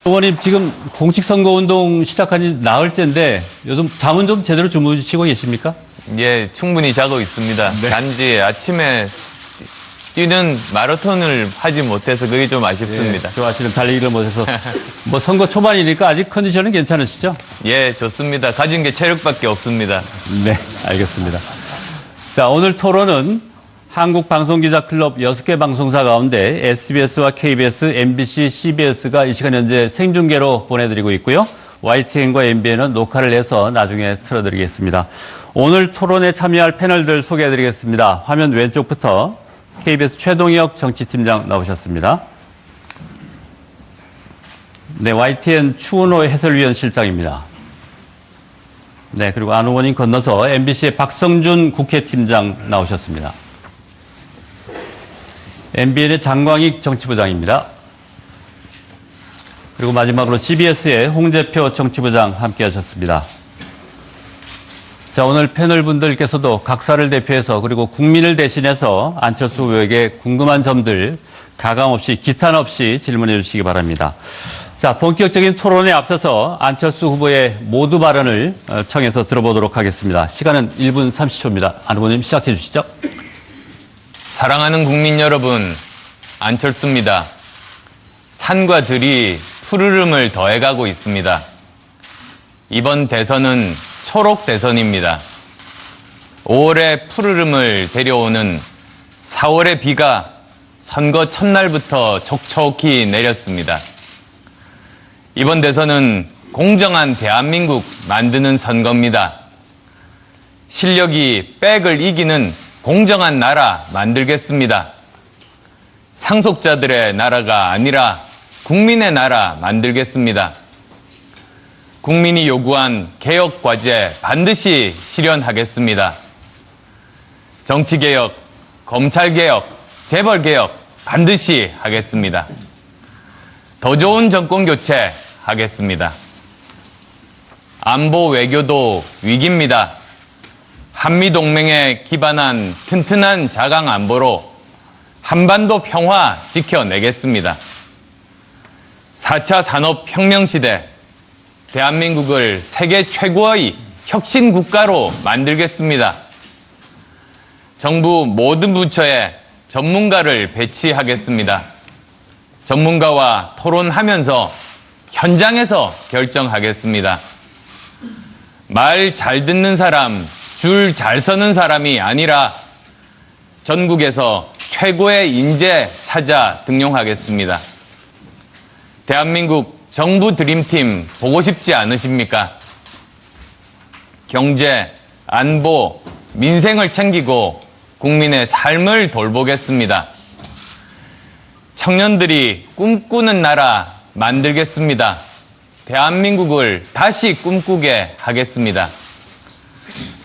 의원님 지금 공식 선거운동 시작한 지 나흘째인데 요즘 잠은 좀 제대로 주무시고 계십니까? 예, 충분히 자고 있습니다. 네. 단지 아침에 뛰는 마라톤을 하지 못해서 그게 좀 아쉽습니다. 좋아하시는 달리기를 못해서 뭐 선거 초반이니까 아직 컨디션은 괜찮으시죠? 예, 좋습니다. 가진 게 체력밖에 없습니다. 네, 알겠습니다. 자, 오늘 토론은 한국방송기자클럽 6개 방송사 가운데 SBS와 KBS, MBC, CBS가 이 시간 현재 생중계로 보내드리고 있고요. YTN과 MBN은 녹화를 해서 나중에 틀어드리겠습니다. 오늘 토론에 참여할 패널들 소개해드리겠습니다. 화면 왼쪽부터 KBS 최동혁 정치팀장 나오셨습니다. 네, YTN 추은호 해설위원 실장입니다. 네, 그리고 안 의원님 건너서 MBC의 박성준 국회팀장 나오셨습니다. MBN의 장광익 정치부장입니다. 그리고 마지막으로 CBS의 홍재표 정치부장 함께하셨습니다. 자, 오늘 패널분들께서도 각사를 대표해서 그리고 국민을 대신해서 안철수 후보에게 궁금한 점들 가감 없이 기탄 없이 질문해 주시기 바랍니다. 자, 본격적인 토론에 앞서서 안철수 후보의 모두 발언을 청해서 들어보도록 하겠습니다. 시간은 1분 30초입니다. 안 의원님 시작해 주시죠. 사랑하는 국민 여러분, 안철수입니다. 산과 들이 푸르름을 더해가고 있습니다. 이번 대선은 초록 대선입니다. 5월의 푸르름을 데려오는 4월의 비가 선거 첫날부터 촉촉히 내렸습니다. 이번 대선은 공정한 대한민국 만드는 선거입니다. 실력이 백을 이기는 공정한 나라 만들겠습니다. 상속자들의 나라가 아니라 국민의 나라 만들겠습니다. 국민이 요구한 개혁 과제 반드시 실현하겠습니다. 정치개혁, 검찰개혁, 재벌개혁 반드시 하겠습니다. 더 좋은 정권교체 하겠습니다. 안보 외교도 위기입니다. 한미동맹에 기반한 튼튼한 자강 안보로 한반도 평화 지켜내겠습니다. 4차 산업혁명 시대, 대한민국을 세계 최고의 혁신 국가로 만들겠습니다. 정부 모든 부처에 전문가를 배치하겠습니다. 전문가와 토론하면서 현장에서 결정하겠습니다. 말 잘 듣는 사람, 줄 잘 서는 사람이 아니라 전국에서 최고의 인재 찾아 등용하겠습니다. 대한민국 정부 드림팀 보고 싶지 않으십니까? 경제, 안보, 민생을 챙기고 국민의 삶을 돌보겠습니다. 청년들이 꿈꾸는 나라 만들겠습니다. 대한민국을 다시 꿈꾸게 하겠습니다.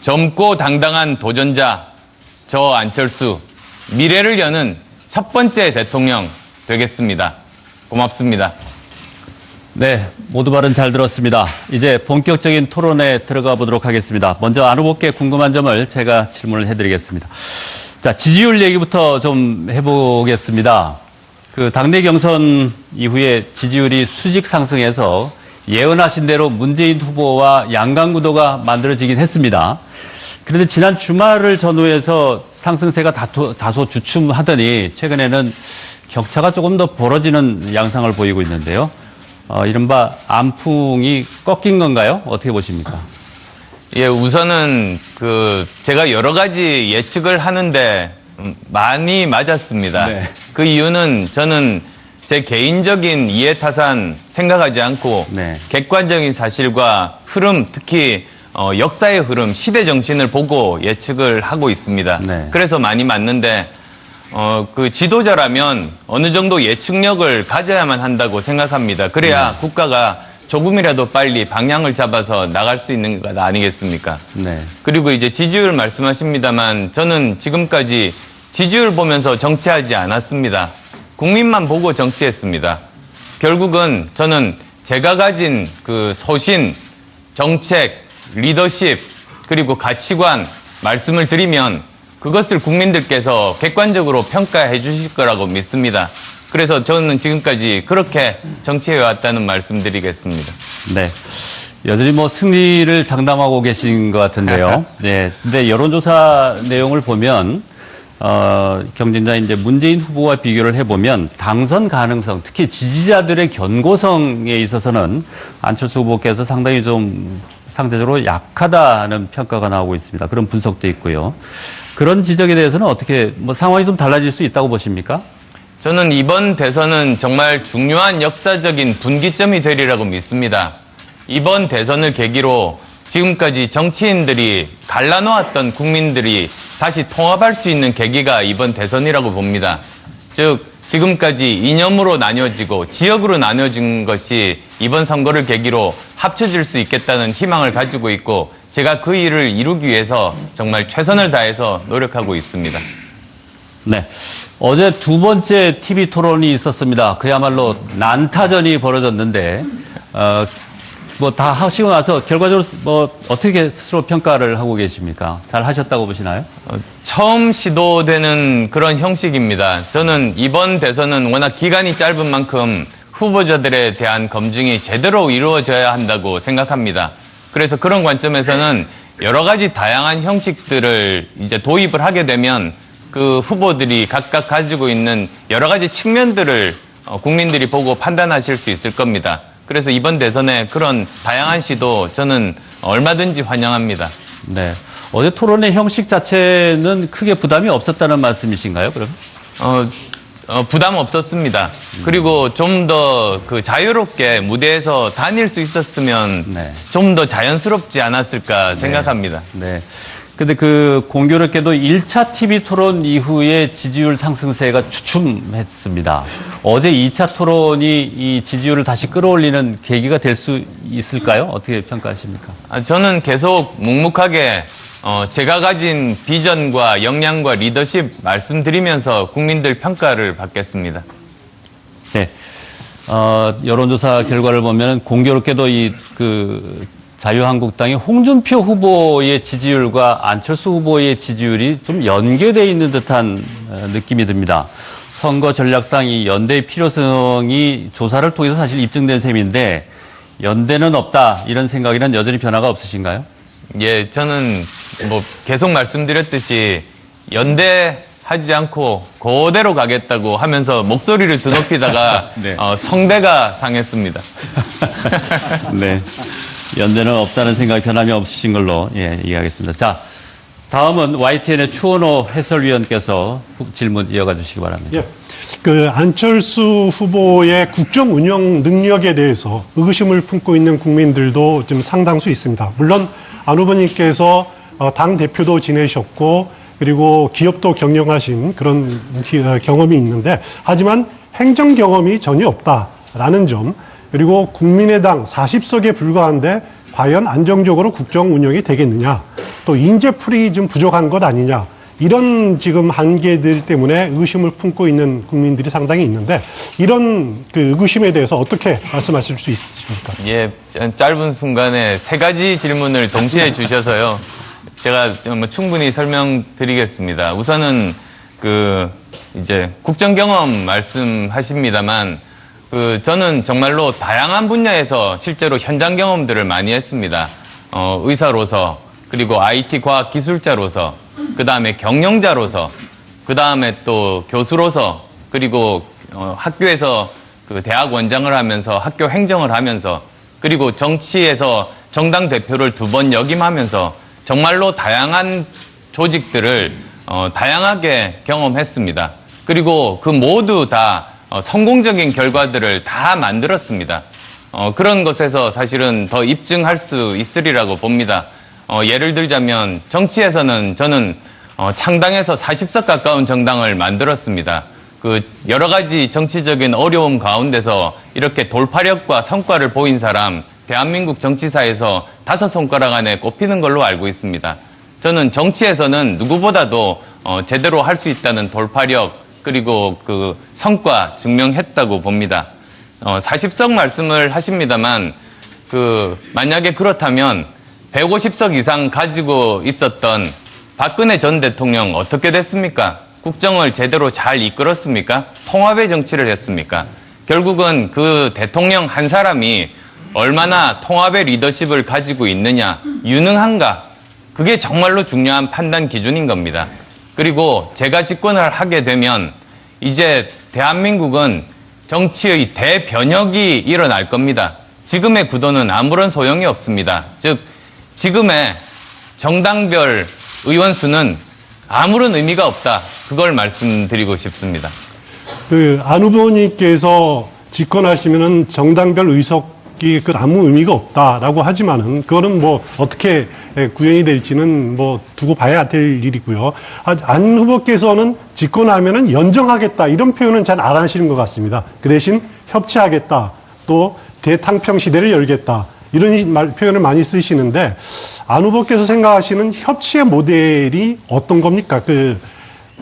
젊고 당당한 도전자, 저 안철수, 미래를 여는 첫 번째 대통령 되겠습니다. 고맙습니다. 네, 모두 발언 잘 들었습니다. 이제 본격적인 토론에 들어가 보도록 하겠습니다. 먼저 안 후보께 궁금한 점을 제가 질문을 해드리겠습니다. 자, 지지율 얘기부터 좀 해보겠습니다. 그 당내 경선 이후에 지지율이 수직 상승해서 예언하신 대로 문재인 후보와 양강 구도가 만들어지긴 했습니다. 그런데 지난 주말을 전후해서 상승세가 다소 주춤하더니 최근에는 격차가 조금 더 벌어지는 양상을 보이고 있는데요. 이른바 안풍이 꺾인 건가요? 어떻게 보십니까? 예, 우선은 제가 여러 가지 예측을 하는데 많이 맞았습니다. 네. 그 이유는 저는 제 개인적인 이해타산 생각하지 않고 네. 객관적인 사실과 흐름, 특히 역사의 흐름, 시대 정신을 보고 예측을 하고 있습니다. 네. 그래서 많이 맞는데 그 지도자라면 어느 정도 예측력을 가져야만 한다고 생각합니다. 그래야 국가가 조금이라도 빨리 방향을 잡아서 나갈 수 있는 것 아니겠습니까? 네. 그리고 이제 지지율 말씀하십니다만 저는 지금까지 지지율 보면서 정치하지 않았습니다. 국민만 보고 정치했습니다. 결국은 저는 제가 가진 그 소신, 정책, 리더십, 그리고 가치관 말씀을 드리면 그것을 국민들께서 객관적으로 평가해 주실 거라고 믿습니다. 그래서 저는 지금까지 그렇게 정치해 왔다는 말씀드리겠습니다. 네. 여전히 뭐 승리를 장담하고 계신 것 같은데요. 네. 근데 여론조사 내용을 보면, 경쟁자 이제 문재인 후보와 비교를 해보면 당선 가능성, 특히 지지자들의 견고성에 있어서는 안철수 후보께서 상당히 좀 상대적으로 약하다는 평가가 나오고 있습니다. 그런 분석도 있고요. 그런 지적에 대해서는 어떻게, 뭐 상황이 좀 달라질 수 있다고 보십니까? 저는 이번 대선은 정말 중요한 역사적인 분기점이 되리라고 믿습니다. 이번 대선을 계기로 지금까지 정치인들이 갈라놓았던 국민들이 다시 통합할 수 있는 계기가 이번 대선이라고 봅니다. 즉 지금까지 이념으로 나뉘어지고 지역으로 나뉘어진 것이 이번 선거를 계기로 합쳐질 수 있겠다는 희망을 가지고 있고 제가 그 일을 이루기 위해서 정말 최선을 다해서 노력하고 있습니다. 네. 어제 두 번째 TV 토론이 있었습니다. 그야말로 난타전이 벌어졌는데, 뭐 다 하시고 나서 결과적으로 뭐 어떻게 스스로 평가를 하고 계십니까? 잘 하셨다고 보시나요? 처음 시도되는 그런 형식입니다. 저는 이번 대선은 워낙 기간이 짧은 만큼 후보자들에 대한 검증이 제대로 이루어져야 한다고 생각합니다. 그래서 그런 관점에서는 여러 가지 다양한 형식들을 이제 도입을 하게 되면 그 후보들이 각각 가지고 있는 여러 가지 측면들을 국민들이 보고 판단하실 수 있을 겁니다. 그래서 이번 대선에 그런 다양한 시도 저는 얼마든지 환영합니다. 네. 어제 토론의 형식 자체는 크게 부담이 없었다는 말씀이신가요, 그럼? 부담 없었습니다. 그리고 좀 더 그 자유롭게 무대에서 다닐 수 있었으면 네. 좀 더 자연스럽지 않았을까 생각합니다. 네. 근데 그 공교롭게도 1차 TV 토론 이후에 지지율 상승세가 주춤했습니다. 어제 2차 토론이 이 지지율을 다시 끌어올리는 계기가 될 수 있을까요? 어떻게 평가하십니까? 저는 계속 묵묵하게 제가 가진 비전과 역량과 리더십 말씀드리면서 국민들 평가를 받겠습니다. 네. 여론조사 결과를 보면 공교롭게도 자유한국당의 홍준표 후보의 지지율과 안철수 후보의 지지율이 좀 연계되어 있는 듯한 느낌이 듭니다. 선거 전략상 이 연대의 필요성이 조사를 통해서 사실 입증된 셈인데 연대는 없다 이런 생각이란 여전히 변화가 없으신가요? 예, 저는 뭐 계속 말씀드렸듯이 연대하지 않고 그대로 가겠다고 하면서 목소리를 드높이다가 네. 성대가 상했습니다. 네. 연대는 없다는 생각이 변함이 없으신 걸로 이해하겠습니다. 자, 다음은 YTN의 추원호 해설위원께서 질문 이어가 주시기 바랍니다. 예. 안철수 후보의 국정 운영 능력에 대해서 의구심을 품고 있는 국민들도 좀 상당수 있습니다. 물론 안 후보님께서 당 대표도 지내셨고 그리고 기업도 경영하신 그런 경험이 있는데 하지만 행정 경험이 전혀 없다라는 점 그리고 국민의당 40석에 불과한데 과연 안정적으로 국정 운영이 되겠느냐 또 인재풀이 좀 부족한 것 아니냐 이런 지금 한계들 때문에 의구심을 품고 있는 국민들이 상당히 있는데 이런 그 의구심에 대해서 어떻게 말씀하실 수 있으십니까? 예, 짧은 순간에 세 가지 질문을 동시에 주셔서요. 제가 좀 충분히 설명드리겠습니다. 우선은 이제 국정 경험 말씀하십니다만 저는 정말로 다양한 분야에서 실제로 현장 경험들을 많이 했습니다. 의사로서, 그리고 IT 과학 기술자로서, 그 다음에 경영자로서, 그 다음에 또 교수로서, 그리고 학교에서 대학 원장을 하면서 학교 행정을 하면서, 그리고 정치에서 정당 대표를 2번 역임하면서 정말로 다양한 조직들을 다양하게 경험했습니다. 그리고 그 모두 다 성공적인 결과들을 다 만들었습니다. 그런 것에서 사실은 더 입증할 수 있으리라고 봅니다. 예를 들자면 정치에서는 저는 창당해서 40석 가까운 정당을 만들었습니다. 여러 가지 정치적인 어려움 가운데서 이렇게 돌파력과 성과를 보인 사람 대한민국 정치사에서 5손가락 안에 꼽히는 걸로 알고 있습니다. 저는 정치에서는 누구보다도 제대로 할 수 있다는 돌파력 그리고 성과 증명했다고 봅니다. 40석 말씀을 하십니다만 만약에 그렇다면 150석 이상 가지고 있었던 박근혜 전 대통령 어떻게 됐습니까? 국정을 제대로 잘 이끌었습니까? 통합의 정치를 했습니까? 결국은 그 대통령 한 사람이 얼마나 통합의 리더십을 가지고 있느냐, 유능한가, 그게 정말로 중요한 판단 기준인 겁니다. 그리고 제가 집권을 하게 되면 이제 대한민국은 정치의 대변혁이 일어날 겁니다. 지금의 구도는 아무런 소용이 없습니다. 즉, 지금의 정당별 의원 수는 아무런 의미가 없다. 그걸 말씀드리고 싶습니다. 안 후보님께서 집권하시면은 정당별 의석이 아무 의미가 없다라고 하지만은 그거는 뭐 어떻게 구현이 될지는 뭐 두고 봐야 될 일이고요. 안 후보께서는 집권하면은 연정하겠다 이런 표현은 잘 안 하시는 것 같습니다. 그 대신 협치하겠다, 또 대탕평 시대를 열겠다 이런 표현을 많이 쓰시는데 안 후보께서 생각하시는 협치의 모델이 어떤 겁니까? 그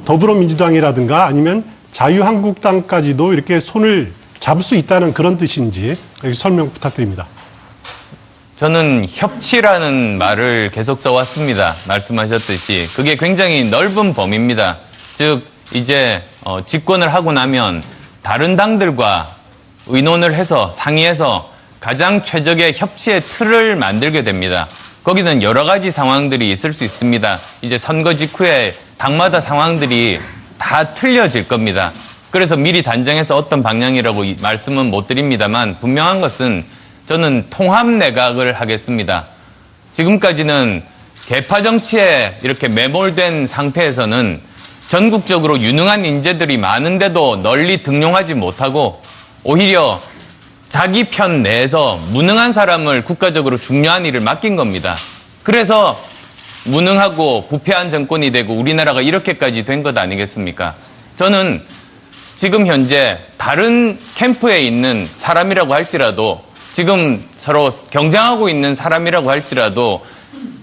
더불어민주당이라든가 아니면 자유한국당까지도 이렇게 손을 잡을 수 있다는 그런 뜻인지 설명 부탁드립니다. 저는 협치라는 말을 계속 써왔습니다. 말씀하셨듯이. 그게 굉장히 넓은 범위입니다. 즉, 이제 집권을 하고 나면 다른 당들과 의논을 해서 상의해서 가장 최적의 협치의 틀을 만들게 됩니다. 거기는 여러 가지 상황들이 있을 수 있습니다. 이제 선거 직후에 당마다 상황들이 다 틀려질 겁니다. 그래서 미리 단정해서 어떤 방향이라고 말씀은 못 드립니다만 분명한 것은 저는 통합 내각을 하겠습니다. 지금까지는 계파 정치에 이렇게 매몰된 상태에서는 전국적으로 유능한 인재들이 많은데도 널리 등용하지 못하고 오히려 자기 편 내에서 무능한 사람을 국가적으로 중요한 일을 맡긴 겁니다. 그래서 무능하고 부패한 정권이 되고 우리나라가 이렇게까지 된 것 아니겠습니까? 저는 지금 현재 다른 캠프에 있는 사람이라고 할지라도 지금 서로 경쟁하고 있는 사람이라고 할지라도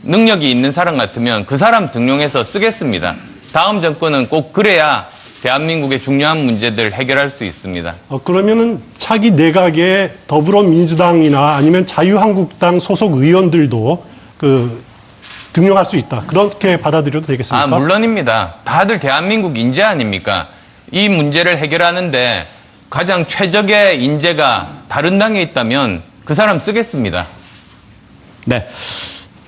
능력이 있는 사람 같으면 그 사람 등용해서 쓰겠습니다. 다음 정권은 꼭 그래야 대한민국의 중요한 문제들 해결할 수 있습니다. 그러면은 차기 내각의 더불어민주당이나 아니면 자유한국당 소속 의원들도 등용할 수 있다. 그렇게 받아들여도 되겠습니까? 물론입니다. 다들 대한민국 인재 아닙니까? 이 문제를 해결하는데 가장 최적의 인재가 다른 당에 있다면 그 사람 쓰겠습니다. 네.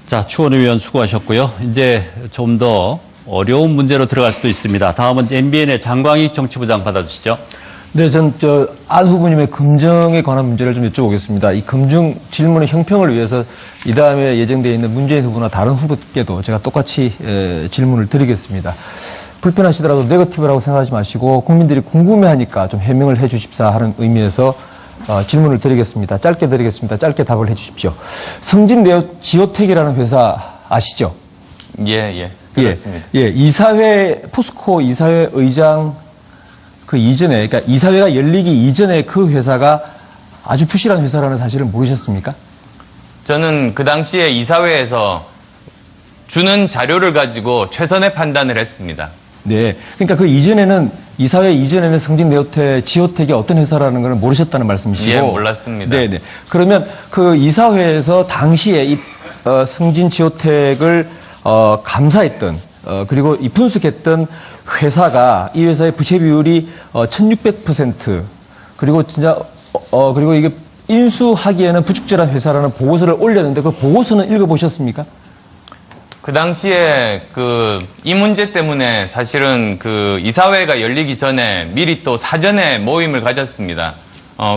자, 추원의 위원 수고하셨고요. 이제 좀 더 어려운 문제로 들어갈 수도 있습니다. 다음은 MBN의 장광익 정치부장 받아주시죠. 네, 안 후보님의 금정에 관한 문제를 좀 여쭤보겠습니다. 이 금정 질문의 형평을 위해서 이 다음에 예정되어 있는 문재인 후보나 다른 후보께도 제가 똑같이 질문을 드리겠습니다. 불편하시더라도 네거티브라고 생각하지 마시고 국민들이 궁금해하니까 좀 해명을 해 주십사 하는 의미에서 질문을 드리겠습니다. 짧게 드리겠습니다. 짧게 답을 해 주십시오. 성진지오텍이라는 회사 아시죠? 예. 그렇습니다. 이사회, 포스코 이사회 의장 그 이전에, 그러니까 이사회가 열리기 이전에 그 회사가 아주 부실한 회사라는 사실을 모르셨습니까? 저는 그 당시에 이사회에서 주는 자료를 가지고 최선의 판단을 했습니다. 네. 그러니까 그 이전에는, 이사회 이전에는 지오텍이 어떤 회사라는 걸 모르셨다는 말씀이시고. 예, 몰랐습니다. 네네. 그러면 그 이사회에서 당시에 이 성진지오텍을 감사했던, 그리고 이 분석했던 회사가 이 회사의 부채 비율이 1600%, 그리고 그리고 이게 인수하기에는 부적절한 회사라는 보고서를 올렸는데 그 보고서는 읽어보셨습니까? 그 당시에 이 문제 때문에 사실은 이사회가 열리기 전에 미리 또 사전에 모임을 가졌습니다.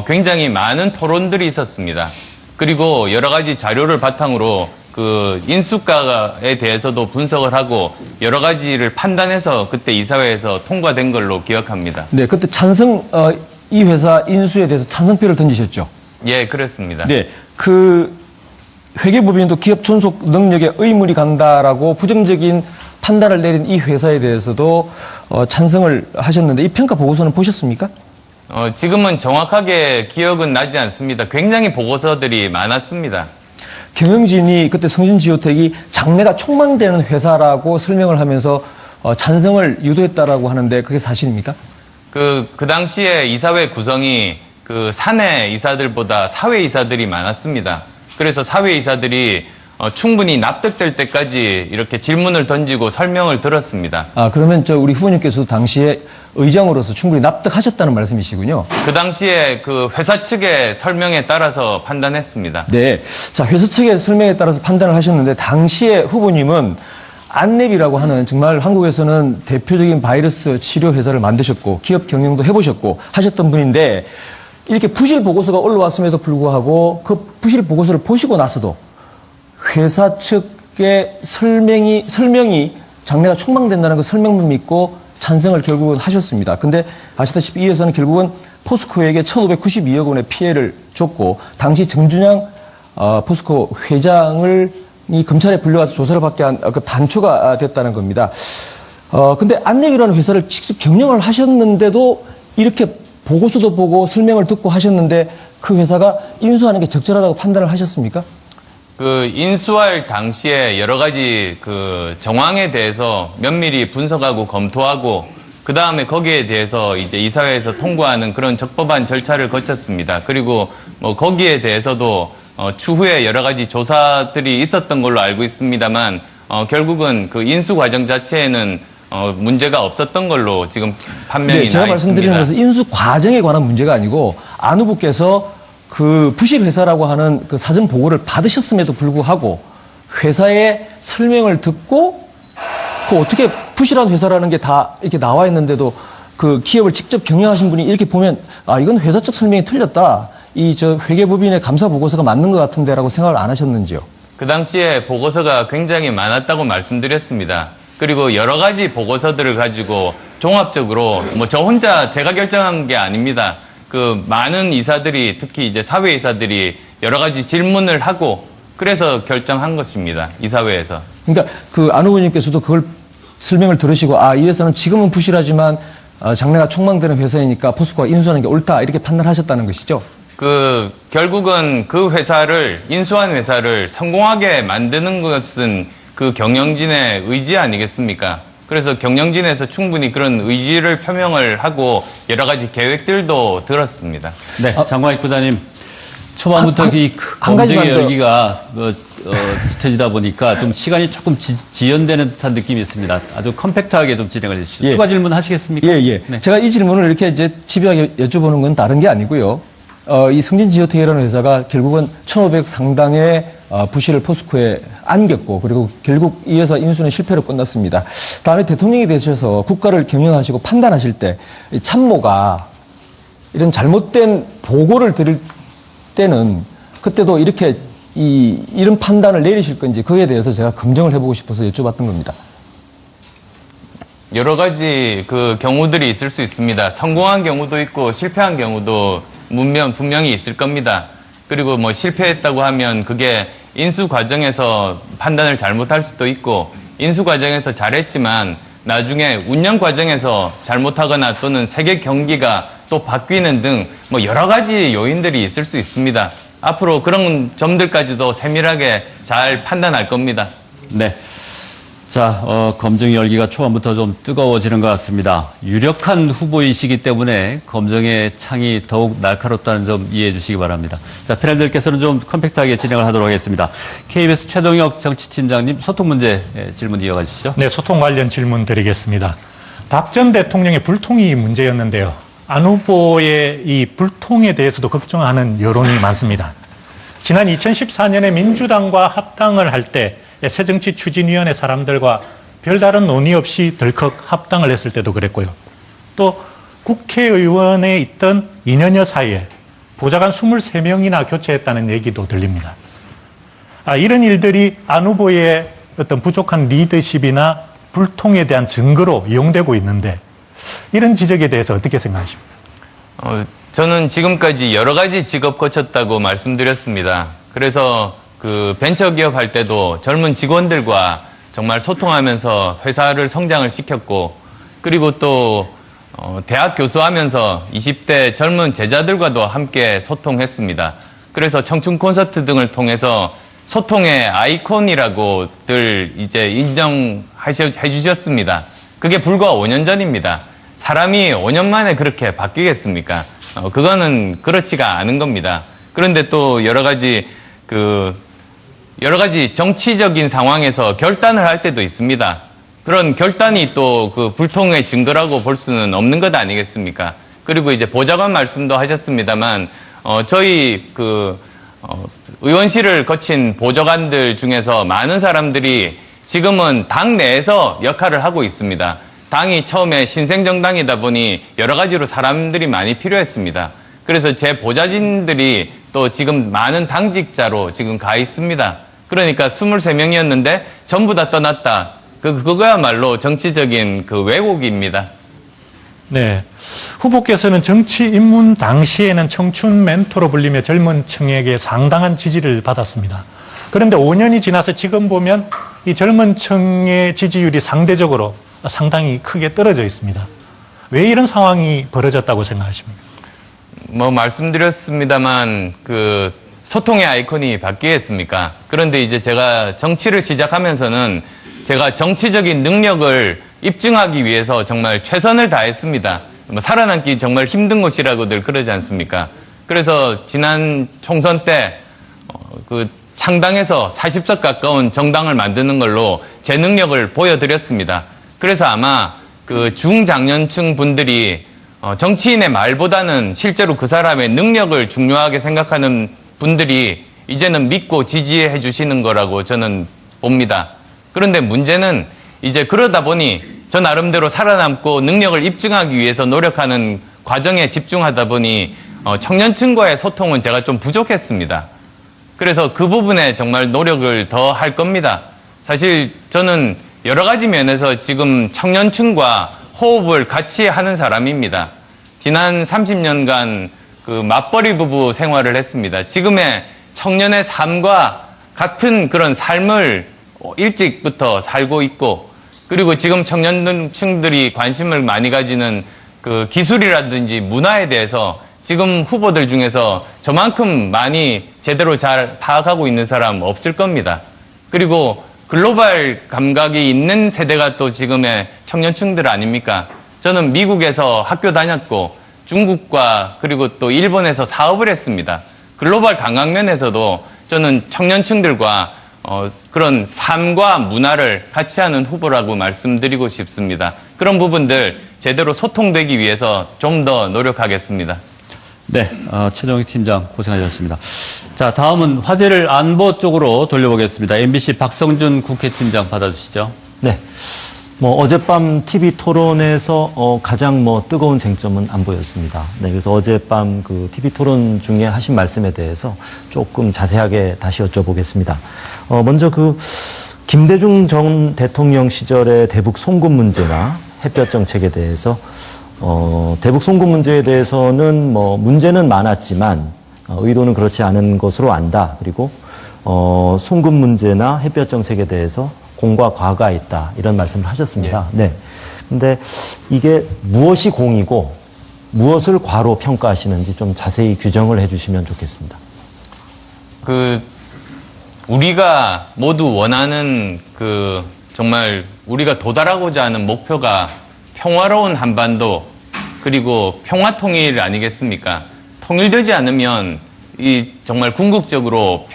굉장히 많은 토론들이 있었습니다. 그리고 여러 가지 자료를 바탕으로 인수가에 대해서도 분석을 하고 여러 가지를 판단해서 그때 이사회에서 통과된 걸로 기억합니다. 네, 그때 이 회사 인수에 대해서 찬성표를 던지셨죠? 예, 그렇습니다. 네, 회계법인도 기업 존속 능력에 의문이 간다라고 부정적인 판단을 내린 이 회사에 대해서도 찬성을 하셨는데 이 평가 보고서는 보셨습니까? 지금은 정확하게 기억은 나지 않습니다. 굉장히 보고서들이 많았습니다. 경영진이 그때 성진지오텍이 장래가 촉망되는 회사라고 설명을 하면서 찬성을 유도했다라고 하는데 그게 사실입니까? 그 당시에 이사회 구성이 사내 이사들보다 사회 이사들이 많았습니다. 그래서 사회 이사들이 충분히 납득될 때까지 이렇게 질문을 던지고 설명을 들었습니다. 그러면 우리 후보님께서도 당시에 의장으로서 충분히 납득하셨다는 말씀이시군요. 그 당시에 그 회사 측의 설명에 따라서 판단했습니다. 네. 자, 회사 측의 설명에 따라서 판단을 하셨는데, 당시에 후보님은 안랩이라고 하는 정말 한국에서는 대표적인 바이러스 치료 회사를 만드셨고, 기업 경영도 해보셨고, 하셨던 분인데, 이렇게 부실 보고서가 올라왔음에도 불구하고 그 부실 보고서를 보시고 나서도 회사 측의 설명이 장래가 촉망된다는 그 설명만 믿고 찬성을 결국은 하셨습니다. 근데 아시다시피 이 회사는 결국은 포스코에게 1,592억 원의 피해를 줬고, 당시 정준양 포스코 회장을 이 검찰에 불려가서 조사를 받게 한 그 단초가 됐다는 겁니다. 근데 안랩이라는 회사를 직접 경영을 하셨는데도 이렇게 보고서도 보고 설명을 듣고 하셨는데 그 회사가 인수하는 게 적절하다고 판단을 하셨습니까? 그 인수할 당시에 여러 가지 그 정황에 대해서 면밀히 분석하고 검토하고 그 다음에 거기에 대해서 이제 이사회에서 통과하는 그런 적법한 절차를 거쳤습니다. 그리고 뭐 거기에 대해서도 추후에 여러 가지 조사들이 있었던 걸로 알고 있습니다만 결국은 그 인수 과정 자체에는 문제가 없었던 걸로 지금 판명이 네, 제가 나 말씀드리는 있습니다. 것은 인수 과정에 관한 문제가 아니고 안 후보께서 그 부실 회사라고 하는 그 사전 보고를 받으셨음에도 불구하고 회사의 설명을 듣고 그 어떻게 부실한 회사라는 게 다 이렇게 나와 있는데도 그 기업을 직접 경영하신 분이 이렇게 보면 이건 회사 측 설명이 틀렸다. 회계법인의 감사 보고서가 맞는 것 같은데라고 생각을 안 하셨는지요? 그 당시에 보고서가 굉장히 많았다고 말씀드렸습니다. 그리고 여러 가지 보고서들을 가지고 종합적으로 뭐 저 혼자 제가 결정한 게 아닙니다. 그 많은 이사들이 특히 이제 사회이사들이 여러 가지 질문을 하고 그래서 결정한 것입니다. 이사회에서. 그러니까 그 안 후보님께서도 그걸 설명을 들으시고 이 회사는 지금은 부실하지만 장래가 촉망되는 회사이니까 포스코가 인수하는 게 옳다 이렇게 판단하셨다는 것이죠? 결국은 그 회사를 인수한 회사를 성공하게 만드는 것은 그 경영진의 의지 아니겠습니까? 그래서 경영진에서 충분히 그런 의지를 표명을 하고 여러 가지 계획들도 들었습니다. 네, 장광익 부장님. 초반부터 이 한 가지만 검증의 더. 열기가 짙어지다 보니까 좀 시간이 조금 지연되는 듯한 느낌이 있습니다. 아주 컴팩트하게 좀 진행을 해주시죠. 예. 추가 질문 하시겠습니까? 예. 네. 제가 이 질문을 이렇게 이제 집요하게 여쭤보는 건 다른 게 아니고요. 이 승진지오텍이라는 회사가 결국은 1,500 상당의 부실을 포스코에 안겼고, 그리고 결국 이 회사 인수는 실패로 끝났습니다. 다음에 대통령이 되셔서 국가를 경영하시고 판단하실 때 이 참모가 이런 잘못된 보고를 드릴 때는 그때도 이렇게 이런 판단을 내리실 건지 그에 대해서 제가 검증을 해보고 싶어서 여쭤봤던 겁니다. 여러 가지 그 경우들이 있을 수 있습니다. 성공한 경우도 있고 실패한 경우도 분명히 있을 겁니다. 그리고 뭐 실패했다고 하면 그게 인수 과정에서 판단을 잘못할 수도 있고 인수 과정에서 잘했지만 나중에 운영 과정에서 잘못하거나 또는 세계 경기가 또 바뀌는 등 뭐 여러 가지 요인들이 있을 수 있습니다. 앞으로 그런 점들까지도 세밀하게 잘 판단할 겁니다. 네. 자, 검증 열기가 초반부터 좀 뜨거워지는 것 같습니다. 유력한 후보이시기 때문에 검증의 창이 더욱 날카롭다는 점 이해해 주시기 바랍니다. 자, 패널들께서는 좀 컴팩트하게 진행을 하도록 하겠습니다. KBS 최동혁 정치팀장님, 소통 문제 질문 이어가시죠. 네, 소통 관련 질문 드리겠습니다. 박 전 대통령의 불통이 문제였는데요. 안 후보의 이 불통에 대해서도 걱정하는 여론이 많습니다. 지난 2014년에 민주당과 합당을 할 때 새정치추진위원회 사람들과 별다른 논의 없이 덜컥 합당을 했을 때도 그랬고요. 또 국회의원에 있던 2년여 사이에 보좌관 23명이나 교체했다는 얘기도 들립니다. 이런 일들이 안 후보의 어떤 부족한 리더십이나 불통에 대한 증거로 이용되고 있는데 이런 지적에 대해서 어떻게 생각하십니까? 저는 지금까지 여러 가지 직업 거쳤다고 말씀드렸습니다. 그래서 그 벤처기업 할 때도 젊은 직원들과 정말 소통하면서 회사를 성장을 시켰고, 그리고 또 대학 교수하면서 20대 젊은 제자들과도 함께 소통했습니다. 그래서 청춘 콘서트 등을 통해서 소통의 아이콘이라고들 이제 인정해 주셨습니다. 그게 불과 5년 전입니다. 사람이 5년 만에 그렇게 바뀌겠습니까? 그거는 그렇지가 않은 겁니다. 그런데 또 여러 가지 여러 가지 정치적인 상황에서 결단을 할 때도 있습니다. 그런 결단이 또 그 불통의 증거라고 볼 수는 없는 것 아니겠습니까? 그리고 이제 보좌관 말씀도 하셨습니다만, 저희 의원실을 거친 보좌관들 중에서 많은 사람들이 지금은 당 내에서 역할을 하고 있습니다. 당이 처음에 신생정당이다 보니 여러 가지로 사람들이 많이 필요했습니다. 그래서 제 보좌진들이 또 지금 많은 당직자로 지금 가 있습니다. 그러니까 23명이었는데 전부 다 떠났다. 그거야말로 정치적인 왜곡입니다. 네. 후보께서는 정치 입문 당시에는 청춘 멘토로 불리며 젊은 층에게 상당한 지지를 받았습니다. 그런데 5년이 지나서 지금 보면 이 젊은 층의 지지율이 상대적으로 상당히 크게 떨어져 있습니다. 왜 이런 상황이 벌어졌다고 생각하십니까? 말씀드렸습니다만 소통의 아이콘이 바뀌겠습니까? 그런데 이제 제가 정치를 시작하면서는 제가 정치적인 능력을 입증하기 위해서 정말 최선을 다했습니다. 살아남기 정말 힘든 것이라고들 그러지 않습니까? 그래서 지난 총선 때 창당해서 40석 가까운 정당을 만드는 걸로 제 능력을 보여드렸습니다. 그래서 아마 중장년층 분들이 정치인의 말보다는 실제로 그 사람의 능력을 중요하게 생각하는 분들이 이제는 믿고 지지해 주시는 거라고 저는 봅니다. 그런데 문제는 이제 그러다 보니 저 나름대로 살아남고 능력을 입증하기 위해서 노력하는 과정에 집중하다 보니 청년층과의 소통은 제가 좀 부족했습니다. 그래서 그 부분에 정말 노력을 더 할 겁니다. 사실 저는 여러 가지 면에서 지금 청년층과 호흡을 같이 하는 사람입니다. 지난 30년간 맞벌이 부부 생활을 했습니다. 지금의 청년의 삶과 같은 그런 삶을 일찍부터 살고 있고, 그리고 지금 청년층들이 관심을 많이 가지는 기술이라든지 문화에 대해서 지금 후보들 중에서 저만큼 많이 제대로 잘 파악하고 있는 사람 없을 겁니다. 그리고 글로벌 감각이 있는 세대가 또 지금의 청년층들 아닙니까? 저는 미국에서 학교 다녔고 중국과 그리고 또 일본에서 사업을 했습니다. 글로벌 감각면에서도 저는 청년층들과 그런 삶과 문화를 같이 하는 후보라고 말씀드리고 싶습니다. 그런 부분들 제대로 소통되기 위해서 좀 더 노력하겠습니다. 네, 최종익 팀장 고생하셨습니다. 자, 다음은 화제를 안보 쪽으로 돌려보겠습니다. MBC 박성준 국회팀장 받아주시죠. 네. 어젯밤 TV 토론에서 가장 뜨거운 쟁점은 안보였습니다. 네, 그래서 어젯밤 TV 토론 중에 하신 말씀에 대해서 조금 자세하게 다시 여쭤보겠습니다. 먼저 김대중 전 대통령 시절의 대북 송금 문제나 햇볕 정책에 대해서 대북 송금 문제에 대해서는 문제는 많았지만 의도는 그렇지 않은 것으로 안다. 그리고 송금 문제나 햇볕 정책에 대해서 공과 과가 있다. 이런 말씀을 하셨습니다. 네. 근데 이게 무엇이 공이고 무엇을 과로 평가하시는지 좀 자세히 규정을 해주시면 좋겠습니다. 우리가 모두 원하는 정말 우리가 도달하고자 하는 목표가 평화로운 한반도 그리고 평화통일 아니겠습니까? 통일되지 않으면 정말 궁극적으로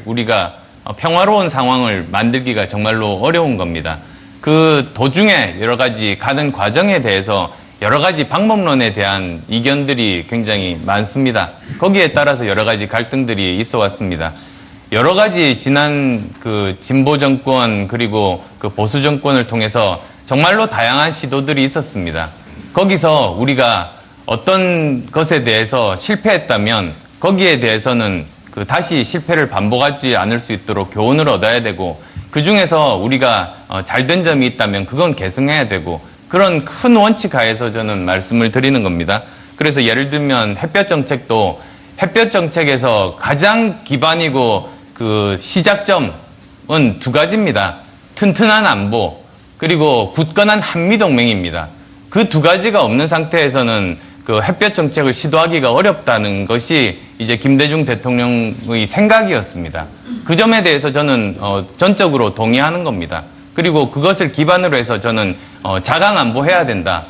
우리가 평화로운 상황을 만들기가 정말로 어려운 겁니다. 그 도중에 여러 가지 가는 과정에 대해서 여러 가지 방법론에 대한 이견들이 굉장히 많습니다. 거기에 따라서 여러 가지 갈등들이 있어 왔습니다. 여러 가지 지난 진보 정권 그리고 보수 정권을 통해서 정말로 다양한 시도들이 있었습니다. 거기서 우리가 어떤 것에 대해서 실패했다면 거기에 대해서는 다시 실패를 반복하지 않을 수 있도록 교훈을 얻어야 되고, 그 중에서 우리가 잘된 점이 있다면 그건 계승해야 되고, 그런 큰 원칙 하에서 저는 말씀을 드리는 겁니다. 그래서 예를 들면 햇볕 정책도 햇볕 정책에서 가장 기반이고 시작점은 두 가지입니다. 튼튼한 안보 그리고 굳건한 한미동맹입니다. 그 두 가지가 없는 상태에서는 햇볕 정책을 시도하기가 어렵다는 것이 이제 김대중 대통령의 생각이었습니다. 그 점에 대해서 저는 전적으로 동의하는 겁니다. 그리고 그것을 기반으로 해서 저는 자강안보해야 된다.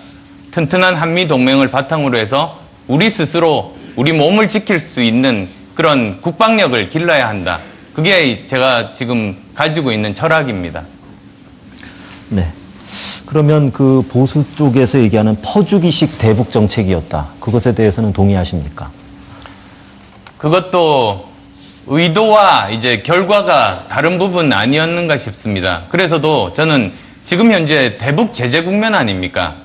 튼튼한 한미동맹을 바탕으로 해서 우리 스스로 우리 몸을 지킬 수 있는 그런 국방력을 길러야 한다. 그게 제가 지금 가지고 있는 철학입니다. 네. 그러면 그 보수 쪽에서 얘기하는 퍼주기식 대북 정책이었다. 그것에 대해서는 동의하십니까? 그것도 의도와 이제 결과가 다른 부분 아니었는가 싶습니다. 그래서도 저는 지금 현재 대북 제재 국면 아닙니까?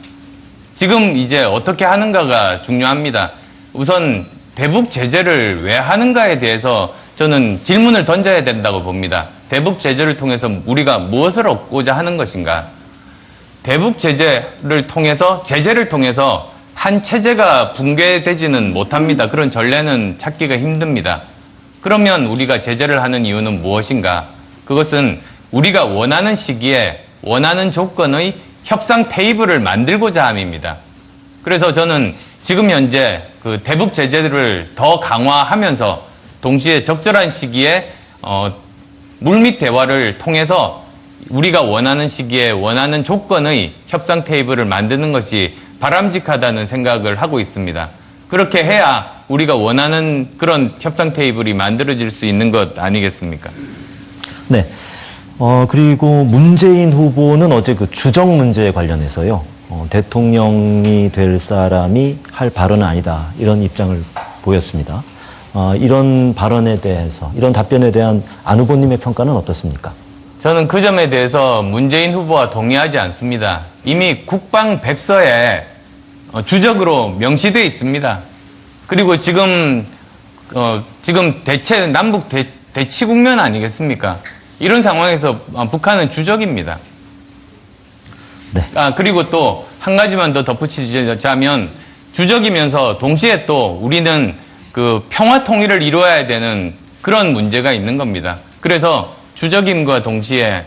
지금 이제 어떻게 하는가가 중요합니다. 우선 대북 제재를 왜 하는가에 대해서 저는 질문을 던져야 된다고 봅니다. 대북 제재를 통해서 우리가 무엇을 얻고자 하는 것인가? 대북 제재를 통해서 한 체제가 붕괴되지는 못합니다. 그런 전례는 찾기가 힘듭니다. 그러면 우리가 제재를 하는 이유는 무엇인가? 그것은 우리가 원하는 시기에 원하는 조건의 협상 테이블을 만들고자 함입니다. 그래서 저는 지금 현재 그 대북 제재를 더 강화하면서 동시에 적절한 시기에 물밑 대화를 통해서 우리가 원하는 시기에 원하는 조건의 협상 테이블을 만드는 것이 바람직하다는 생각을 하고 있습니다. 그렇게 해야 우리가 원하는 그런 협상 테이블이 만들어질 수 있는 것 아니겠습니까? 네. 그리고 문재인 후보는 어제 그 주정 문제에 관련해서요. 대통령이 될 사람이 할 발언은 아니다. 이런 입장을 보였습니다. 이런 발언에 대해서, 이런 답변에 대한 안 후보님의 평가는 어떻습니까? 저는 그 점에 대해서 문재인 후보와 동의하지 않습니다. 이미 국방 백서에 주적으로 명시되어 있습니다. 그리고 지금 남북 대치 국면 아니겠습니까? 이런 상황에서 북한은 주적입니다. 네. 그리고 또 한 가지만 더 덧붙이자면 주적이면서 동시에 또 우리는 그 평화 통일을 이루어야 되는 그런 문제가 있는 겁니다. 그래서 주적임과 동시에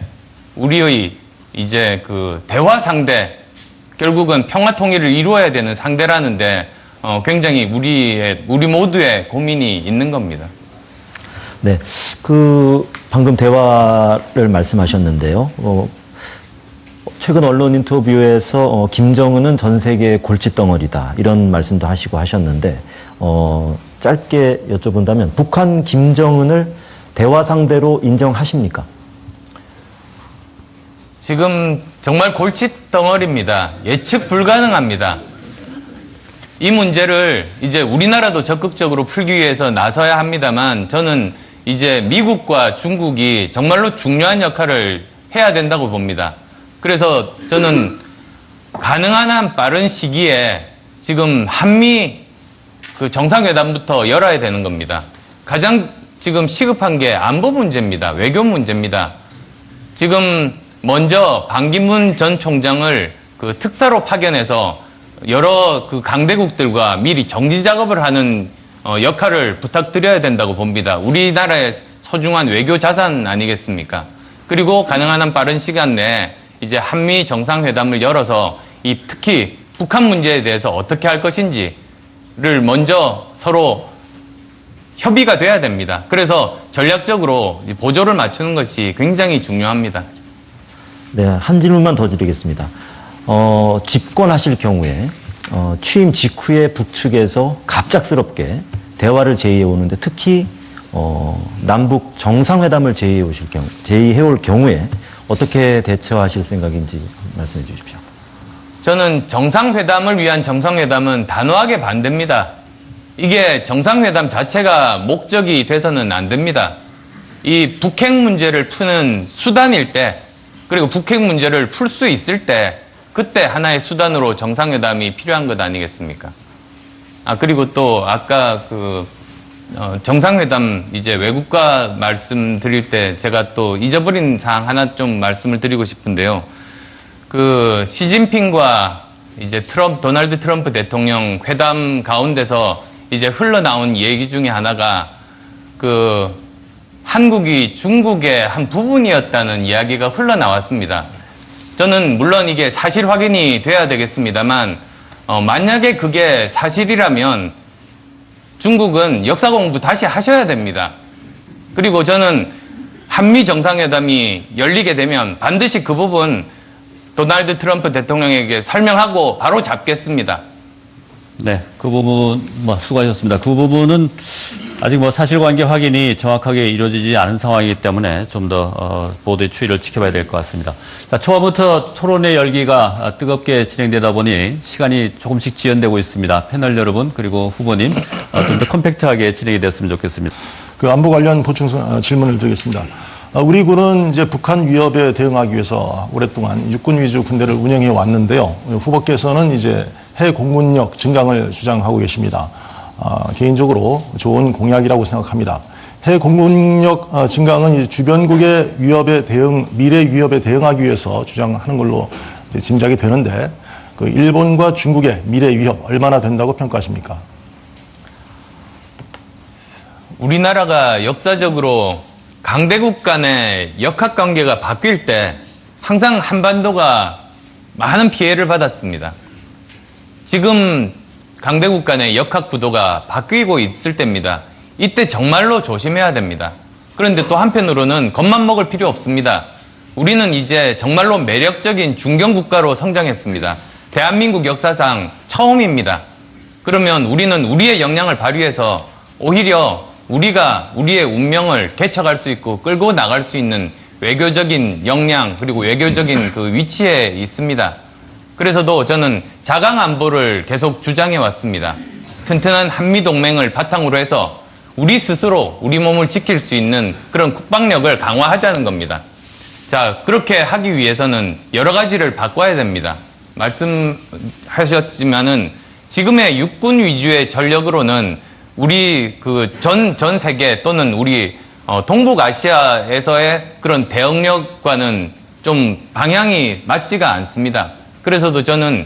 우리의 이제 그 대화 상대, 결국은 평화 통일을 이루어야 되는 상대라는데 굉장히 우리 모두의 고민이 있는 겁니다. 네. 방금 대화를 말씀하셨는데요. 최근 언론 인터뷰에서 김정은은 전 세계의 골칫덩어리다. 이런 말씀도 하시고 하셨는데, 짧게 여쭤본다면, 북한 김정은을 대화 상대로 인정하십니까? 지금 정말 골칫덩어리입니다. 예측 불가능합니다. 이 문제를 이제 우리나라도 적극적으로 풀기 위해서 나서야 합니다만 저는 이제 미국과 중국이 정말로 중요한 역할을 해야 된다고 봅니다. 그래서 저는 가능한 한 빠른 시기에 지금 한미 그 정상회담부터 열어야 되는 겁니다. 가장 지금 시급한 게 안보 문제입니다. 외교 문제입니다. 지금 먼저 반기문 전 총장을 그 특사로 파견해서 여러 그 강대국들과 미리 정지 작업을 하는 역할을 부탁드려야 된다고 봅니다. 우리나라의 소중한 외교 자산 아니겠습니까? 그리고 가능한 한 빠른 시간 내에 이제 한미 정상회담을 열어서 특히 북한 문제에 대해서 어떻게 할 것인지를 먼저 서로 협의가 돼야 됩니다. 그래서 전략적으로 보조를 맞추는 것이 굉장히 중요합니다. 네, 한 질문만 더 드리겠습니다. 집권하실 경우에 취임 직후에 북측에서 갑작스럽게 대화를 제의해 오는데 특히 남북 정상회담을 제의해 올 경우에 어떻게 대처하실 생각인지 말씀해 주십시오. 저는 정상회담을 위한 정상회담은 단호하게 반대입니다. 이게 정상회담 자체가 목적이 돼서는 안 됩니다. 이 북핵 문제를 푸는 수단일 때, 그리고 북핵 문제를 풀 수 있을 때, 그때 하나의 수단으로 정상회담이 필요한 것 아니겠습니까? 그리고 또 아까 정상회담 이제 외국과 말씀드릴 때 제가 또 잊어버린 사항 하나 좀 말씀을 드리고 싶은데요. 시진핑과 이제 도널드 트럼프 대통령 회담 가운데서 이제 흘러나온 얘기 중에 하나가 한국이 중국의 한 부분이었다는 이야기가 흘러나왔습니다. 저는 물론 이게 사실 확인이 돼야 되겠습니다만 만약에 그게 사실이라면 중국은 역사 공부 다시 하셔야 됩니다. 그리고 저는 한미 정상회담이 열리게 되면 반드시 그 부분 도널드 트럼프 대통령에게 설명하고 바로 잡겠습니다. 네, 그 부분 수고하셨습니다. 그 부분은 아직 뭐 사실관계 확인이 정확하게 이루어지지 않은 상황이기 때문에 좀 더 보도의 추이를 지켜봐야 될 것 같습니다. 자, 초반부터 토론의 열기가 뜨겁게 진행되다 보니 시간이 조금씩 지연되고 있습니다. 패널 여러분 그리고 후보님 좀 더 컴팩트하게 진행이 됐으면 좋겠습니다. 그 안보 관련 보충 질문을 드리겠습니다. 우리 군은 이제 북한 위협에 대응하기 위해서 오랫동안 육군 위주 군대를 운영해 왔는데요. 후보께서는 이제 해 공군력 증강을 주장하고 계십니다. 개인적으로 좋은 공약이라고 생각합니다. 해 공군력 증강은 이제 주변국의 위협에 미래 위협에 대응하기 위해서 주장하는 걸로 이제 짐작이 되는데, 그 일본과 중국의 미래 위협 얼마나 된다고 평가하십니까? 우리나라가 역사적으로 강대국 간의 역학관계가 바뀔 때 항상 한반도가 많은 피해를 받았습니다. 지금 강대국 간의 역학구도가 바뀌고 있을 때입니다. 이때 정말로 조심해야 됩니다. 그런데 또 한편으로는 겁만 먹을 필요 없습니다. 우리는 이제 정말로 매력적인 중견국가로 성장했습니다. 대한민국 역사상 처음입니다. 그러면 우리는 우리의 역량을 발휘해서 오히려 우리가 우리의 운명을 개척할 수 있고 끌고 나갈 수 있는 외교적인 역량 그리고 외교적인 그 위치에 있습니다. 그래서도 저는 자강 안보를 계속 주장해 왔습니다. 튼튼한 한미동맹을 바탕으로 해서 우리 스스로 우리 몸을 지킬 수 있는 그런 국방력을 강화하자는 겁니다. 자, 그렇게 하기 위해서는 여러 가지를 바꿔야 됩니다. 말씀하셨지만은 지금의 육군 위주의 전력으로는 우리 그 전 세계 또는 우리 동북아시아에서의 그런 대응력과는 좀 방향이 맞지가 않습니다. 그래서도 저는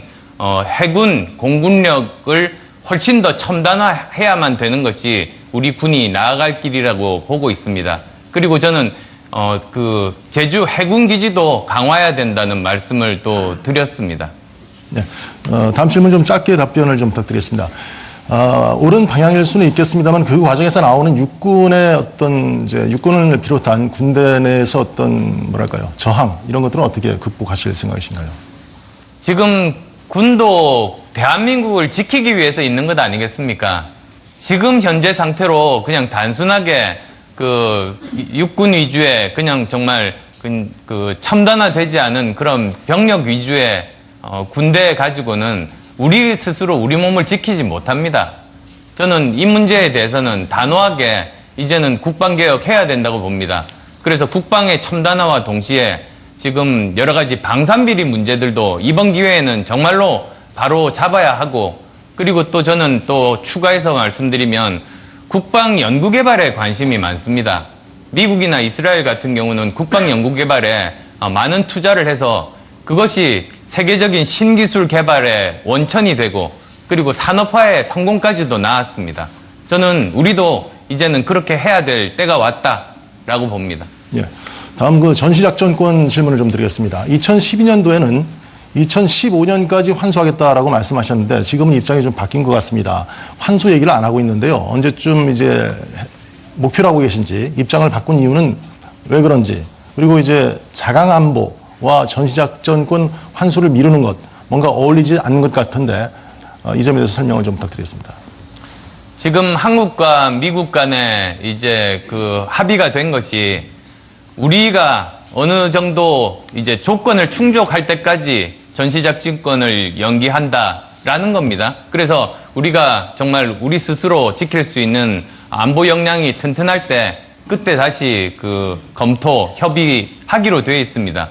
해군 공군력을 훨씬 더 첨단화해야만 되는 것이 우리 군이 나아갈 길이라고 보고 있습니다. 그리고 저는 그 제주 해군 기지도 강화해야 된다는 말씀을 또 드렸습니다. 네, 다음 질문 좀 짧게 답변을 좀 부탁드리겠습니다. 옳은 방향일 수는 있겠습니다만 그 과정에서 나오는 육군의 어떤 이제 육군을 비롯한 군대 내에서 어떤 뭐랄까요 저항 이런 것들은 어떻게 극복하실 생각이신가요? 지금 군도 대한민국을 지키기 위해서 있는 것 아니겠습니까? 지금 현재 상태로 그냥 단순하게 그 육군 위주의 그냥 정말 그 첨단화되지 않은 그런 병력 위주의 군대 가지고는 우리 스스로 우리 몸을 지키지 못합니다. 저는 이 문제에 대해서는 단호하게 이제는 국방개혁 해야 된다고 봅니다. 그래서 국방의 첨단화와 동시에 지금 여러 가지 방산비리 문제들도 이번 기회에는 정말로 바로 잡아야 하고, 그리고 또 저는 또 추가해서 말씀드리면 국방 연구개발에 관심이 많습니다. 미국이나 이스라엘 같은 경우는 국방 연구개발에 많은 투자를 해서 그것이 세계적인 신기술 개발의 원천이 되고 그리고 산업화의 성공까지도 나왔습니다. 저는 우리도 이제는 그렇게 해야 될 때가 왔다라고 봅니다. 예. 다음 그 전시작전권 질문을 좀 드리겠습니다. 2012년도에는 2015년까지 환수하겠다라고 말씀하셨는데 지금은 입장이 좀 바뀐 것 같습니다. 환수 얘기를 안 하고 있는데요. 언제쯤 이제 목표로 하고 계신지, 입장을 바꾼 이유는 왜 그런지, 그리고 이제 자강안보와 전시작전권 환수를 미루는 것, 뭔가 어울리지 않는 것 같은데 이 점에 대해서 설명을 좀 부탁드리겠습니다. 지금 한국과 미국 간에 이제 그 합의가 된 것이 우리가 어느 정도 이제 조건을 충족할 때까지 전시작전권을 연기한다라는 겁니다. 그래서 우리가 정말 우리 스스로 지킬 수 있는 안보 역량이 튼튼할 때 그때 다시 그 검토, 협의하기로 되어 있습니다.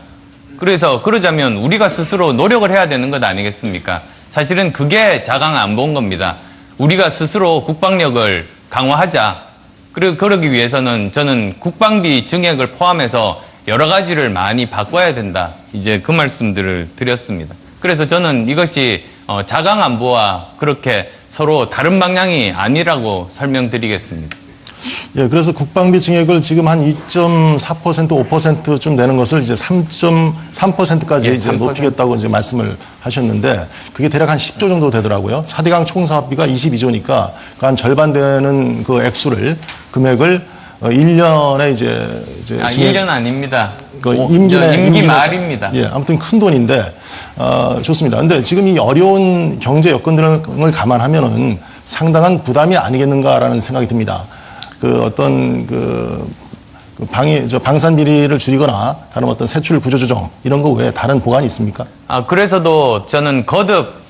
그래서 그러자면 우리가 스스로 노력을 해야 되는 것 아니겠습니까? 사실은 그게 자강 안보인 겁니다. 우리가 스스로 국방력을 강화하자. 그리고 그러기 위해서는 저는 국방비 증액을 포함해서 여러 가지를 많이 바꿔야 된다. 이제 그 말씀들을 드렸습니다. 그래서 저는 이것이 자강 안보와 그렇게 서로 다른 방향이 아니라고 설명드리겠습니다. 예, 그래서 국방비 증액을 지금 한 2.4%, 5%쯤 되는 것을 이제 3.3%까지 예, 이제 3%. 높이겠다고 이제 말씀을 하셨는데 그게 대략 한 10조 정도 되더라고요. 4대강 총사업비가 22조니까 그 한 절반 되는 그 액수를 금액을 1년에 이제 1년 아닙니다. 그 임기 말입니다. 예, 아무튼 큰 돈인데 좋습니다. 근데 지금 이 어려운 경제 여건들을 감안하면은 상당한 부담이 아니겠는가라는 생각이 듭니다. 그 어떤 방산 비리를 줄이거나 다른 어떤 세출 구조 조정 이런 거 외에 다른 보완이 있습니까? 그래서도 저는 거듭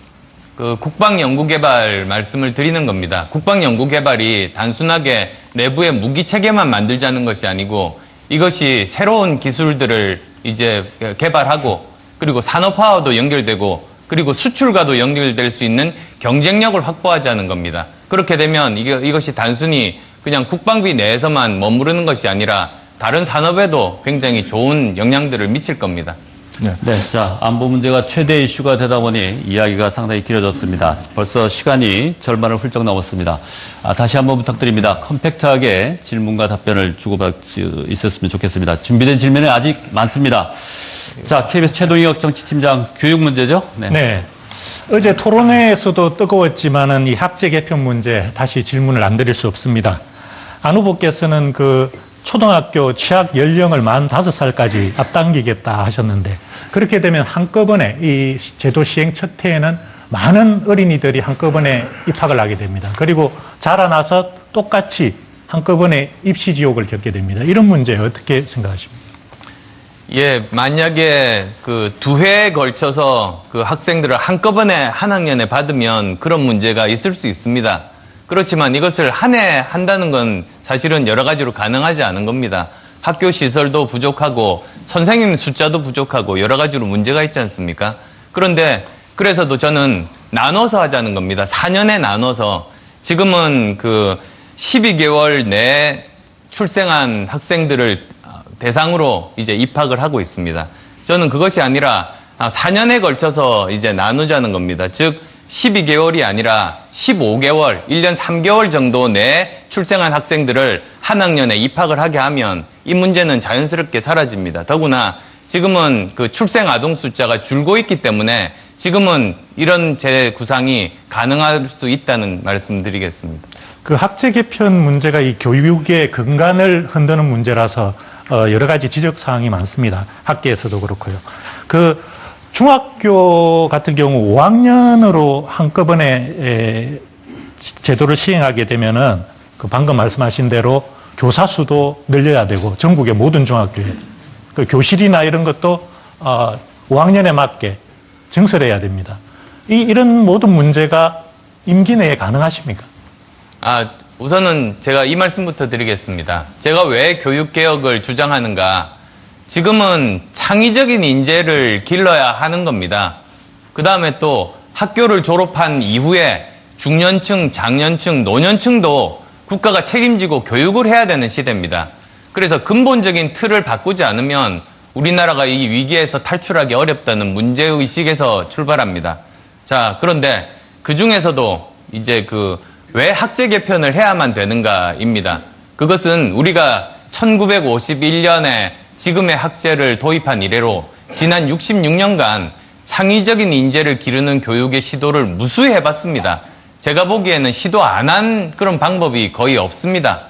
그 국방연구개발 말씀을 드리는 겁니다. 국방연구개발이 단순하게 내부의 무기 체계만 만들자는 것이 아니고 이것이 새로운 기술들을 이제 개발하고 그리고 산업화와도 연결되고 그리고 수출과도 연결될 수 있는 경쟁력을 확보하자는 겁니다. 그렇게 되면 이것이 단순히 그냥 국방비 내에서만 머무르는 것이 아니라 다른 산업에도 굉장히 좋은 영향들을 미칠 겁니다. 네. 자, 안보 문제가 최대 이슈가 되다 보니 이야기가 상당히 길어졌습니다. 벌써 시간이 절반을 훌쩍 넘었습니다. 다시 한번 부탁드립니다. 컴팩트하게 질문과 답변을 주고받을 수 있었으면 좋겠습니다. 준비된 질문이 아직 많습니다. 자, KBS 최동혁 정치팀장, 교육 문제죠? 네. 어제 토론회에서도 뜨거웠지만은 이 학제 개편 문제 다시 질문을 안 드릴 수 없습니다. 안 후보께서는 초등학교 취학 연령을 45살까지 앞당기겠다 하셨는데 그렇게 되면 한꺼번에 이 제도 시행 첫 해에는 많은 어린이들이 한꺼번에 입학을 하게 됩니다. 그리고 자라나서 똑같이 한꺼번에 입시 지옥을 겪게 됩니다. 이런 문제 어떻게 생각하십니까? 예, 만약에 두 회에 걸쳐서 학생들을 한꺼번에 한 학년에 받으면 그런 문제가 있을 수 있습니다. 그렇지만 이것을 한 해 한다는 건 사실은 여러 가지로 가능하지 않은 겁니다. 학교 시설도 부족하고 선생님 숫자도 부족하고 여러 가지로 문제가 있지 않습니까? 그런데 그래서도 저는 나눠서 하자는 겁니다. 4년에 나눠서 지금은 12개월 내에 출생한 학생들을 대상으로 이제 입학을 하고 있습니다. 저는 그것이 아니라 4년에 걸쳐서 이제 나누자는 겁니다. 즉 12개월이 아니라 15개월, 1년 3개월 정도 내에 출생한 학생들을 한 학년에 입학을 하게 하면 이 문제는 자연스럽게 사라집니다. 더구나 지금은 출생 아동 숫자가 줄고 있기 때문에 지금은 이런 재구상이 가능할 수 있다는 말씀드리겠습니다. 학제 개편 문제가 이 교육의 근간을 흔드는 문제라서 여러 가지 지적 사항이 많습니다. 학계에서도 그렇고요. 중학교 같은 경우 5학년으로 한꺼번에 제도를 시행하게 되면은 방금 말씀하신 대로 교사 수도 늘려야 되고 전국의 모든 중학교에 교실이나 이런 것도 5학년에 맞게 증설해야 됩니다. 이런 모든 문제가 임기 내에 가능하십니까? 우선은 제가 이 말씀부터 드리겠습니다. 제가 왜 교육개혁을 주장하는가? 지금은 창의적인 인재를 길러야 하는 겁니다. 그 다음에 또 학교를 졸업한 이후에 중년층, 장년층, 노년층도 국가가 책임지고 교육을 해야 되는 시대입니다. 그래서 근본적인 틀을 바꾸지 않으면 우리나라가 이 위기에서 탈출하기 어렵다는 문제의식에서 출발합니다. 자, 그런데 그 중에서도 이제 왜 학제 개편을 해야만 되는가입니다. 그것은 우리가 1951년에 지금의 학제를 도입한 이래로 지난 66년간 창의적인 인재를 기르는 교육의 시도를 무수히 해봤습니다. 제가 보기에는 시도 안 한 그런 방법이 거의 없습니다.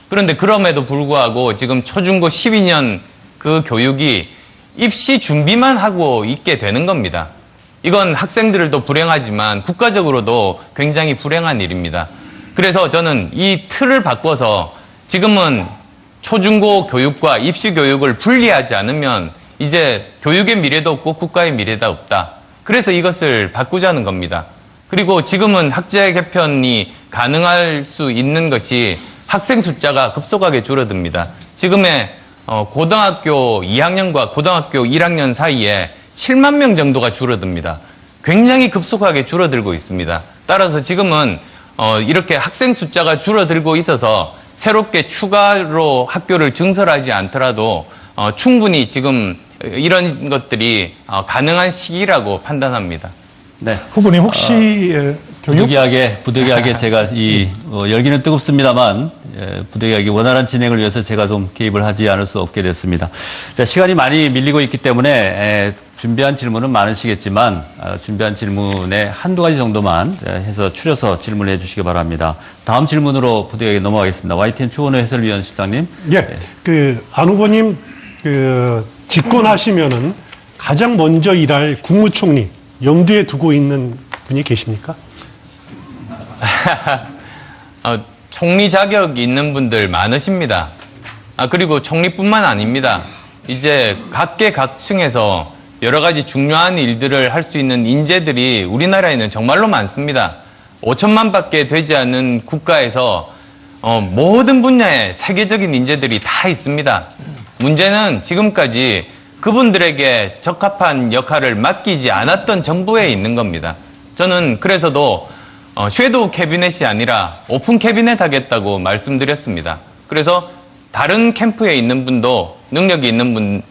그런데 그럼에도 불구하고 지금 초중고 12년 그 교육이 입시 준비만 하고 있게 되는 겁니다. 이건 학생들도 불행하지만 국가적으로도 굉장히 불행한 일입니다. 그래서 저는 이 틀을 바꿔서 지금은 초중고 교육과 입시 교육을 분리하지 않으면 이제 교육의 미래도 없고 국가의 미래도 없다. 그래서 이것을 바꾸자는 겁니다. 그리고 지금은 학제 개편이 가능할 수 있는 것이 학생 숫자가 급속하게 줄어듭니다. 지금의 고등학교 2학년과 고등학교 1학년 사이에 7만 명 정도가 줄어듭니다. 굉장히 급속하게 줄어들고 있습니다. 따라서 지금은 이렇게 학생 숫자가 줄어들고 있어서 새롭게 추가로 학교를 증설하지 않더라도 충분히 지금 이런 것들이 가능한 시기라고 판단합니다. 네. 후보님 혹시 부득이하게 제가 열기는 뜨겁습니다만 부득이하게 원활한 진행을 위해서 제가 좀 개입을 하지 않을 수 없게 됐습니다. 자, 시간이 많이 밀리고 있기 때문에 준비한 질문은 많으시겠지만 준비한 질문에 한두 가지 정도만 해서 추려서 질문을 해주시기 바랍니다. 다음 질문으로 부득이하게 넘어가겠습니다. YTN 추원호 해설위원 실장님. 예, 안 후보님 집권하시면은 가장 먼저 일할 국무총리 염두에 두고 있는 분이 계십니까? 총리 자격 있는 분들 많으십니다. 그리고 총리뿐만 아닙니다. 이제 각계각층에서 여러 가지 중요한 일들을 할 수 있는 인재들이 우리나라에는 정말로 많습니다. 5천만밖에 되지 않는 국가에서 모든 분야의 세계적인 인재들이 다 있습니다. 문제는 지금까지 그분들에게 적합한 역할을 맡기지 않았던 정부에 있는 겁니다. 저는 그래서도 섀도우 캐비넷이 아니라 오픈 캐비넷 하겠다고 말씀드렸습니다. 그래서 다른 캠프에 있는 분도 능력이 있는 분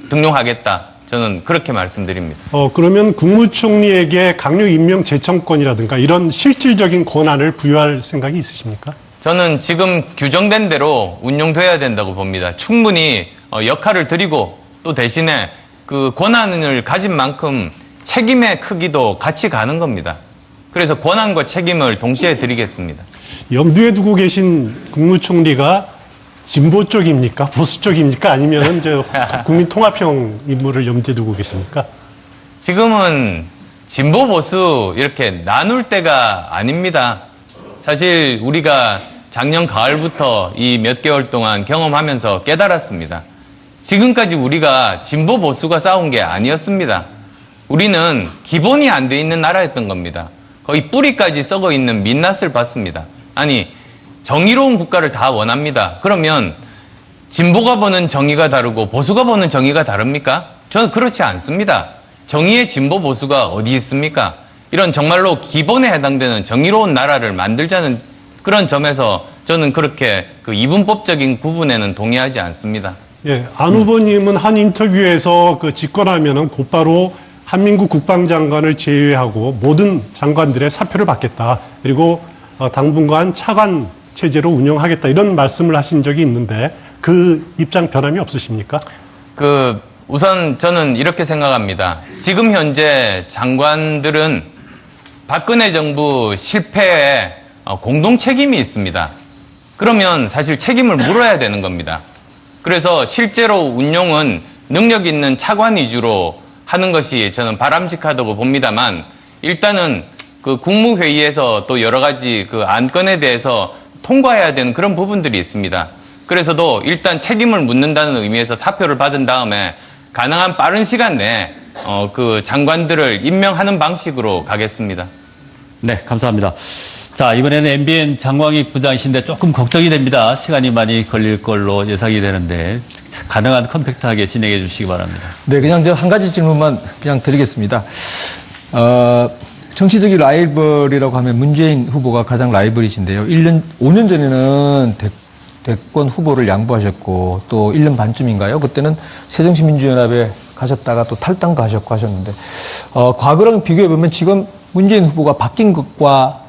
등용하겠다. 저는 그렇게 말씀드립니다. 그러면 국무총리에게 강력 임명 제청권이라든가 이런 실질적인 권한을 부여할 생각이 있으십니까? 저는 지금 규정된 대로 운용돼야 된다고 봅니다. 충분히 역할을 드리고 또 대신에 그 권한을 가진 만큼 책임의 크기도 같이 가는 겁니다. 그래서 권한과 책임을 동시에 드리겠습니다. 염두에 두고 계신 국무총리가 진보 쪽입니까? 보수 쪽입니까? 아니면 국민 통합형 인물을 염두에 두고 계십니까? 지금은 진보 보수 이렇게 나눌 때가 아닙니다. 사실 우리가 작년 가을부터 이 몇 개월 동안 경험하면서 깨달았습니다. 지금까지 우리가 진보 보수가 싸운 게 아니었습니다. 우리는 기본이 안 돼 있는 나라였던 겁니다. 거의 뿌리까지 썩어 있는 민낯을 봤습니다. 아니, 정의로운 국가를 다 원합니다. 그러면 진보가 보는 정의가 다르고 보수가 보는 정의가 다릅니까? 저는 그렇지 않습니다. 정의의 진보 보수가 어디 있습니까? 이런 정말로 기본에 해당되는 정의로운 나라를 만들자는 그런 점에서 저는 그렇게 그 이분법적인 구분에는 동의하지 않습니다. 예, 안 후보님은 한 인터뷰에서 집권하면은 곧바로 한민국 국방장관을 제외하고 모든 장관들의 사표를 받겠다. 그리고 당분간 차관 체제로 운영하겠다. 이런 말씀을 하신 적이 있는데 그 입장 변함이 없으십니까? 우선 저는 이렇게 생각합니다. 지금 현재 장관들은 박근혜 정부 실패에 공동 책임이 있습니다. 그러면 사실 책임을 물어야 되는 겁니다. 그래서 실제로 운용은 능력 있는 차관 위주로 하는 것이 저는 바람직하다고 봅니다만 일단은 그 국무회의에서 또 여러 가지 그 안건에 대해서 통과해야 되는 그런 부분들이 있습니다. 그래서도 일단 책임을 묻는다는 의미에서 사표를 받은 다음에 가능한 빠른 시간 내에 그 장관들을 임명하는 방식으로 가겠습니다. 네, 감사합니다. 자, 이번에는 MBN 장광익 부장이신데 조금 걱정이 됩니다. 시간이 많이 걸릴 걸로 예상이 되는데 가능한 컴팩트하게 진행해 주시기 바랍니다. 네, 그냥 한 가지 질문만 그냥 드리겠습니다. 정치적인 라이벌이라고 하면 문재인 후보가 가장 라이벌이신데요. 5년 전에는 대권 후보를 양보하셨고 또 1년 반쯤인가요? 그때는 새정치민주연합에 가셨다가 또 탈당도 하셨고 하셨는데 과거랑 비교해보면 지금 문재인 후보가 바뀐 것과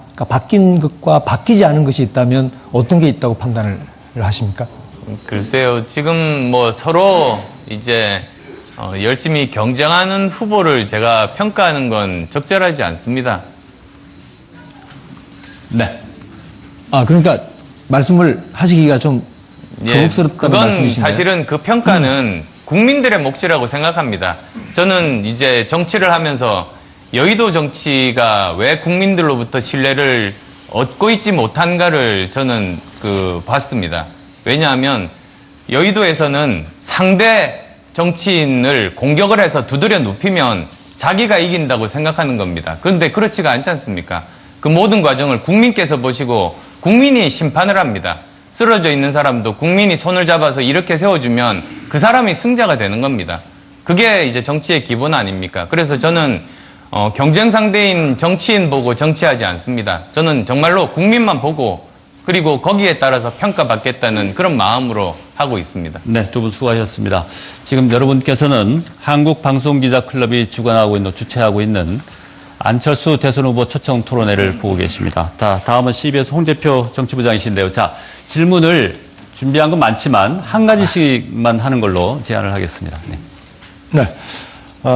바뀌지 않은 것이 있다면 어떤 게 있다고 판단을 하십니까? 글쎄요, 지금 뭐 서로 이제 열심히 경쟁하는 후보를 제가 평가하는 건 적절하지 않습니다. 네. 그러니까 말씀을 하시기가 좀 거북스럽다는 그건 말씀이신가요? 사실은 그 평가는 국민들의 몫이라고 생각합니다. 저는 이제 정치를 하면서 여의도 정치가 왜 국민들로부터 신뢰를 얻고 있지 못한가를 저는 봤습니다. 왜냐하면 여의도에서는 상대 정치인을 공격을 해서 두드려 눕히면 자기가 이긴다고 생각하는 겁니다. 그런데 그렇지가 않지 않습니까? 그 모든 과정을 국민께서 보시고 국민이 심판을 합니다. 쓰러져 있는 사람도 국민이 손을 잡아서 이렇게 세워주면 그 사람이 승자가 되는 겁니다. 그게 이제 정치의 기본 아닙니까? 그래서 저는 경쟁 상대인 정치인 보고 정치하지 않습니다. 저는 정말로 국민만 보고 그리고 거기에 따라서 평가받겠다는 그런 마음으로 하고 있습니다. 네, 두 분 수고하셨습니다. 지금 여러분께서는 한국방송기자클럽이 주최하고 있는 안철수 대선 후보 초청 토론회를 보고 계십니다. 자, 다음은 CBS 홍재표 정치부장이신데요. 자, 질문을 준비한 건 많지만 한 가지씩만 하는 걸로 제안을 하겠습니다. 네.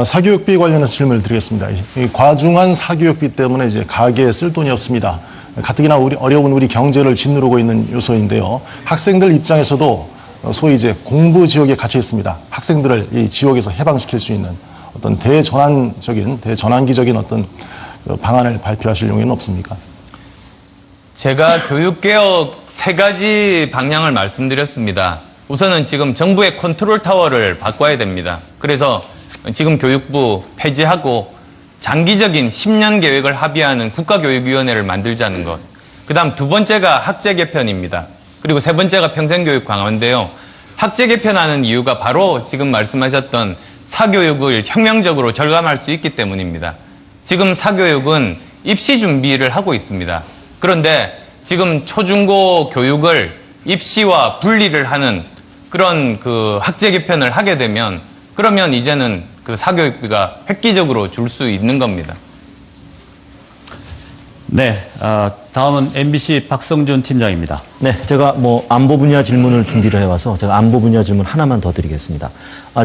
사교육비 관련해서 질문을 드리겠습니다. 이 과중한 사교육비 때문에 이제 가게에 쓸 돈이 없습니다. 가뜩이나 어려운 우리 경제를 짓누르고 있는 요소인데요. 학생들 입장에서도 소위 이제 공부 지옥에 갇혀 있습니다. 학생들을 이 지옥에서 해방시킬 수 있는 어떤 대전환기적인 어떤 방안을 발표하실 용의는 없습니까? 제가 교육개혁 3가지 방향을 말씀드렸습니다. 우선은 지금 정부의 컨트롤 타워를 바꿔야 됩니다. 그래서 지금 교육부 폐지하고 장기적인 10년 계획을 합의하는 국가교육위원회를 만들자는 것. 그 다음 2번째가 학제 개편입니다. 그리고 3번째가 평생교육 강화인데요. 학제 개편하는 이유가 바로 지금 말씀하셨던 사교육을 혁명적으로 절감할 수 있기 때문입니다. 지금 사교육은 입시 준비를 하고 있습니다. 그런데 지금 초중고 교육을 입시와 분리를 하는 그런 그 학제 개편을 하게 되면 그러면 이제는 그 사교육비가 획기적으로 줄 수 있는 겁니다. 네, 다음은 MBC 박성준 팀장입니다. 네, 제가 안보 분야 질문을 준비를 해와서 제가 안보 분야 질문 하나만 더 드리겠습니다.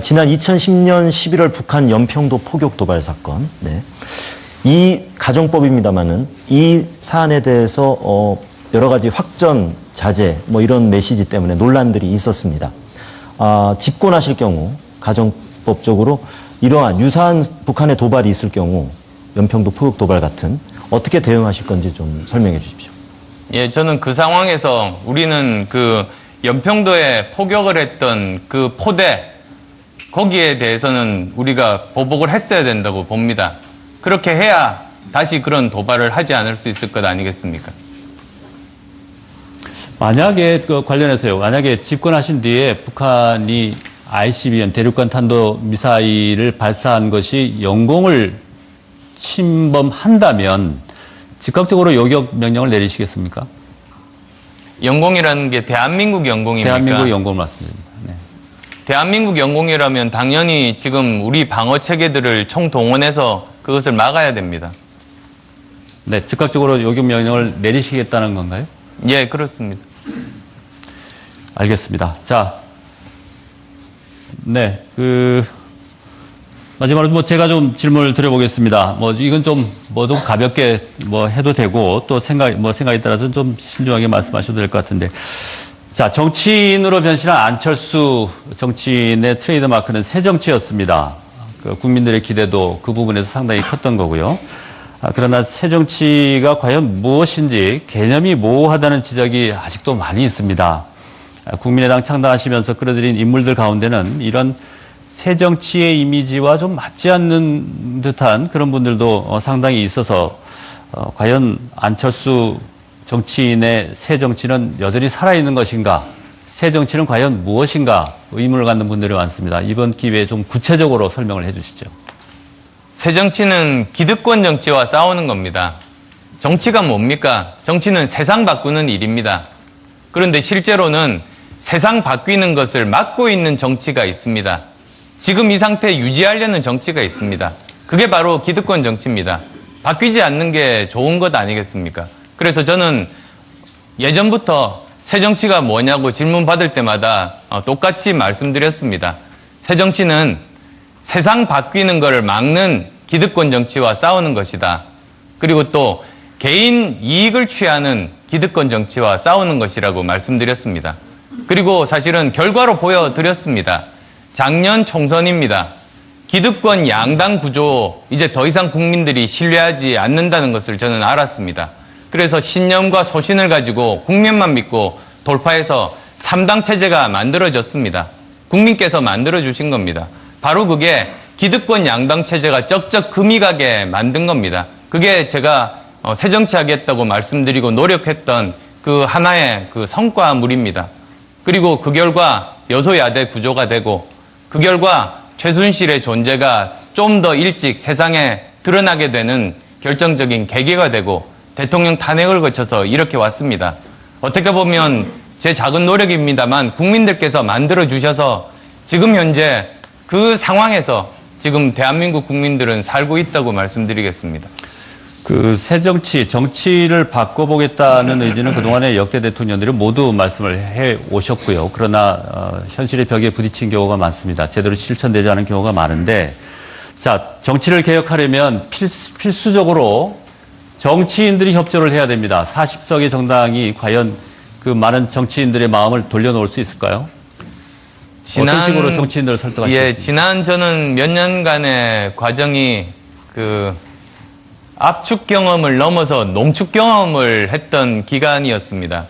지난 2010년 11월 북한 연평도 포격 도발 사건. 네. 이 가정법입니다만은 이 사안에 대해서 여러 가지 확전, 자제 이런 메시지 때문에 논란들이 있었습니다. 집권하실 경우 가정법적으로 이러한 유사한 북한의 도발이 있을 경우 연평도 포격 도발 같은 어떻게 대응하실 건지 좀 설명해 주십시오. 예, 저는 그 상황에서 우리는 그 연평도에 포격을 했던 그 포대 거기에 대해서는 우리가 보복을 했어야 된다고 봅니다. 그렇게 해야 다시 그런 도발을 하지 않을 수 있을 것 아니겠습니까? 만약에 관련해서요. 만약에 집권하신 뒤에 북한이 ICBM 대륙간 탄도 미사일을 발사한 것이 영공을 침범한다면 즉각적으로 요격 명령을 내리시겠습니까? 영공이라는 게 대한민국 영공입니까? 대한민국 영공 맞습니다. 네. 대한민국 영공이라면 당연히 지금 우리 방어 체계들을 총동원해서 그것을 막아야 됩니다. 네, 즉각적으로 요격 명령을 내리시겠다는 건가요? 예, 그렇습니다. 알겠습니다. 자, 네, 마지막으로 제가 좀 질문을 드려보겠습니다. 이건 좀 가볍게 해도 되고 또 생각에 따라서 좀 신중하게 말씀하셔도 될 것 같은데. 자, 정치인으로 변신한 안철수 정치인의 트레이드 마크는 새 정치였습니다. 국민들의 기대도 그 부분에서 상당히 컸던 거고요. 그러나 새 정치가 과연 무엇인지 개념이 모호하다는 지적이 아직도 많이 있습니다. 국민의당 창당하시면서 끌어들인 인물들 가운데는 이런 새 정치의 이미지와 좀 맞지 않는 듯한 그런 분들도 상당히 있어서 과연 안철수 정치인의 새 정치는 여전히 살아있는 것인가? 새 정치는 과연 무엇인가? 의문을 갖는 분들이 많습니다. 이번 기회에 좀 구체적으로 설명을 해 주시죠. 새 정치는 기득권 정치와 싸우는 겁니다. 정치가 뭡니까? 정치는 세상 바꾸는 일입니다. 그런데 실제로는 세상 바뀌는 것을 막고 있는 정치가 있습니다. 지금 이 상태 유지하려는 정치가 있습니다. 그게 바로 기득권 정치입니다. 바뀌지 않는 게 좋은 것 아니겠습니까? 그래서 저는 예전부터 새 정치가 뭐냐고 질문 받을 때마다 똑같이 말씀드렸습니다. 새 정치는 세상 바뀌는 것을 막는 기득권 정치와 싸우는 것이다. 그리고 또 개인 이익을 취하는 기득권 정치와 싸우는 것이라고 말씀드렸습니다. 그리고 사실은 결과로 보여드렸습니다. 작년 총선입니다. 기득권 양당 구조 이제 더 이상 국민들이 신뢰하지 않는다는 것을 저는 알았습니다. 그래서 신념과 소신을 가지고 국민만 믿고 돌파해서 3당 체제가 만들어졌습니다. 국민께서 만들어주신 겁니다. 바로 그게 기득권 양당 체제가 쩍쩍 금이 가게 만든 겁니다. 그게 제가 새정치하겠다고 말씀드리고 노력했던 그 하나의 그 성과물입니다. 그리고 그 결과 여소야대 구조가 되고 그 결과 최순실의 존재가 좀 더 일찍 세상에 드러나게 되는 결정적인 계기가 되고 대통령 탄핵을 거쳐서 이렇게 왔습니다. 어떻게 보면 제 작은 노력입니다만 국민들께서 만들어주셔서 지금 현재 그 상황에서 지금 대한민국 국민들은 살고 있다고 말씀드리겠습니다. 새 정치를 바꿔보겠다는 의지는 그동안의 역대 대통령들이 모두 말씀을 해 오셨고요. 그러나 현실의 벽에 부딪힌 경우가 많습니다. 제대로 실천되지 않은 경우가 많은데, 자, 정치를 개혁하려면 필수적으로 정치인들이 협조를 해야 됩니다. 40석의 정당이 과연 그 많은 정치인들의 마음을 돌려놓을 수 있을까요? 어떤 식으로 정치인들을 설득하시겠습니까? 예, 지난 저는 몇 년간의 과정이 압축 경험을 넘어서 농축 경험을 했던 기간이었습니다.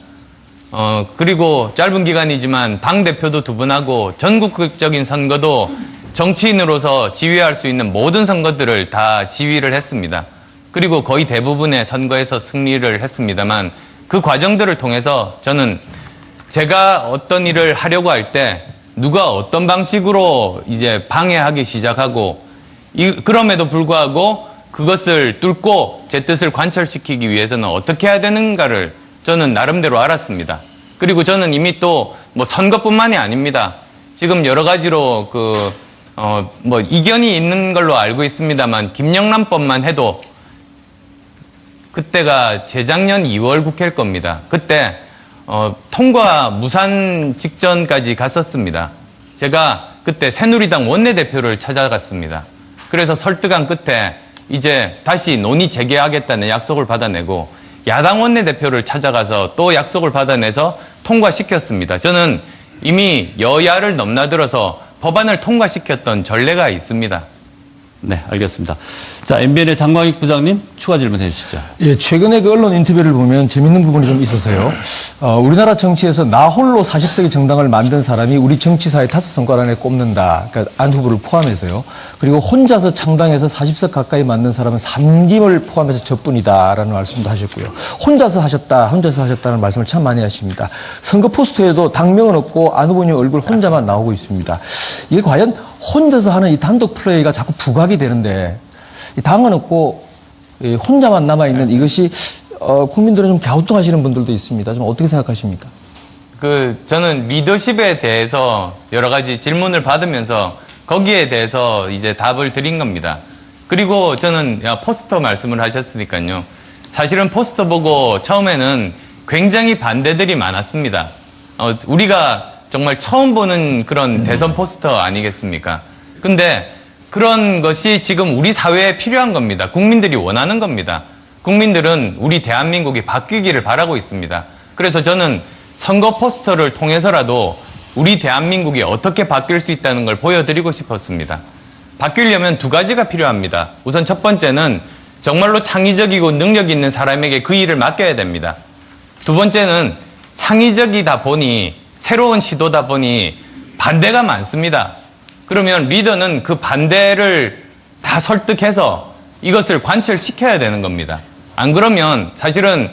그리고 짧은 기간이지만 당대표도 2번 하고 전국적인 선거도 정치인으로서 지휘할 수 있는 모든 선거들을 다 지휘를 했습니다. 그리고 거의 대부분의 선거에서 승리를 했습니다만 그 과정들을 통해서 저는 제가 어떤 일을 하려고 할 때 누가 어떤 방식으로 이제 방해하기 시작하고 그럼에도 불구하고 그것을 뚫고 제 뜻을 관철시키기 위해서는 어떻게 해야 되는가를 저는 나름대로 알았습니다. 그리고 저는 이미 또 뭐 선거뿐만이 아닙니다. 지금 여러 가지로 뭐 이견이 있는 걸로 알고 있습니다만 김영란법만 해도 그때가 재작년 2월 국회일 겁니다. 그때 통과 무산 직전까지 갔었습니다. 제가 그때 새누리당 원내대표를 찾아갔습니다. 그래서 설득한 끝에 이제 다시 논의 재개하겠다는 약속을 받아내고 야당 원내대표를 찾아가서 또 약속을 받아내서 통과시켰습니다. 저는 이미 여야를 넘나들어서 법안을 통과시켰던 전례가 있습니다. 네, 알겠습니다. 자, MBN의 장광익 부장님 추가 질문해 주시죠. 예, 최근에 그 언론 인터뷰를 보면 재밌는 부분이 좀 있어서요. 우리나라 정치에서 나 홀로 40석의 정당을 만든 사람이 우리 정치사의 5손가락 안에 꼽는다. 그러니까 안 후보를 포함해서요. 그리고 혼자서 창당해서 40석 가까이 만든 사람은 삼김을 포함해서 저뿐이다라는 말씀도 하셨고요. 혼자서 하셨다는 말씀을 참 많이 하십니다. 선거 포스터에도 당명은 없고 안 후보님 얼굴 혼자만 나오고 있습니다. 이게 과연 혼자서 하는 이 단독 플레이가 자꾸 부각이 되는데 당은 없고 혼자만 남아있는 이것이 국민들은 좀 갸우뚱하시는 분들도 있습니다. 좀 어떻게 생각하십니까? 저는 리더십에 대해서 여러 가지 질문을 받으면서 거기에 대해서 이제 답을 드린 겁니다. 그리고 저는 포스터 말씀을 하셨으니까요. 사실은 포스터 보고 처음에는 굉장히 반대들이 많았습니다. 우리가 정말 처음 보는 그런 대선 포스터 아니겠습니까? 근데 그런 것이 지금 우리 사회에 필요한 겁니다. 국민들이 원하는 겁니다. 국민들은 우리 대한민국이 바뀌기를 바라고 있습니다. 그래서 저는 선거 포스터를 통해서라도 우리 대한민국이 어떻게 바뀔 수 있다는 걸 보여드리고 싶었습니다. 바뀌려면 2가지가 필요합니다. 우선 첫 번째는 정말로 창의적이고 능력 있는 사람에게 그 일을 맡겨야 됩니다. 2번째는 창의적이다 보니 새로운 시도다 보니 반대가 많습니다. 그러면 리더는 그 반대를 다 설득해서 이것을 관철시켜야 되는 겁니다. 안 그러면 사실은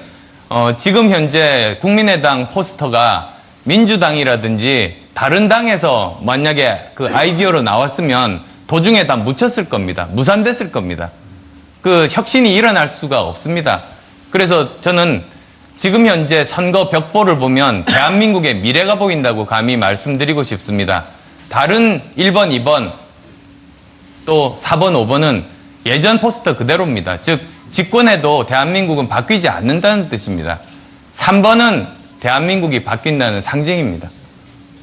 지금 현재 국민의당 포스터가 민주당이라든지 다른 당에서 만약에 그 아이디어로 나왔으면 도중에 다 묻혔을 겁니다. 무산됐을 겁니다. 그 혁신이 일어날 수가 없습니다. 그래서 저는 지금 현재 선거 벽보를 보면 대한민국의 미래가 보인다고 감히 말씀드리고 싶습니다. 다른 1번, 2번, 또 4번, 5번은 예전 포스터 그대로입니다. 즉 집권해도 대한민국은 바뀌지 않는다는 뜻입니다. 3번은 대한민국이 바뀐다는 상징입니다.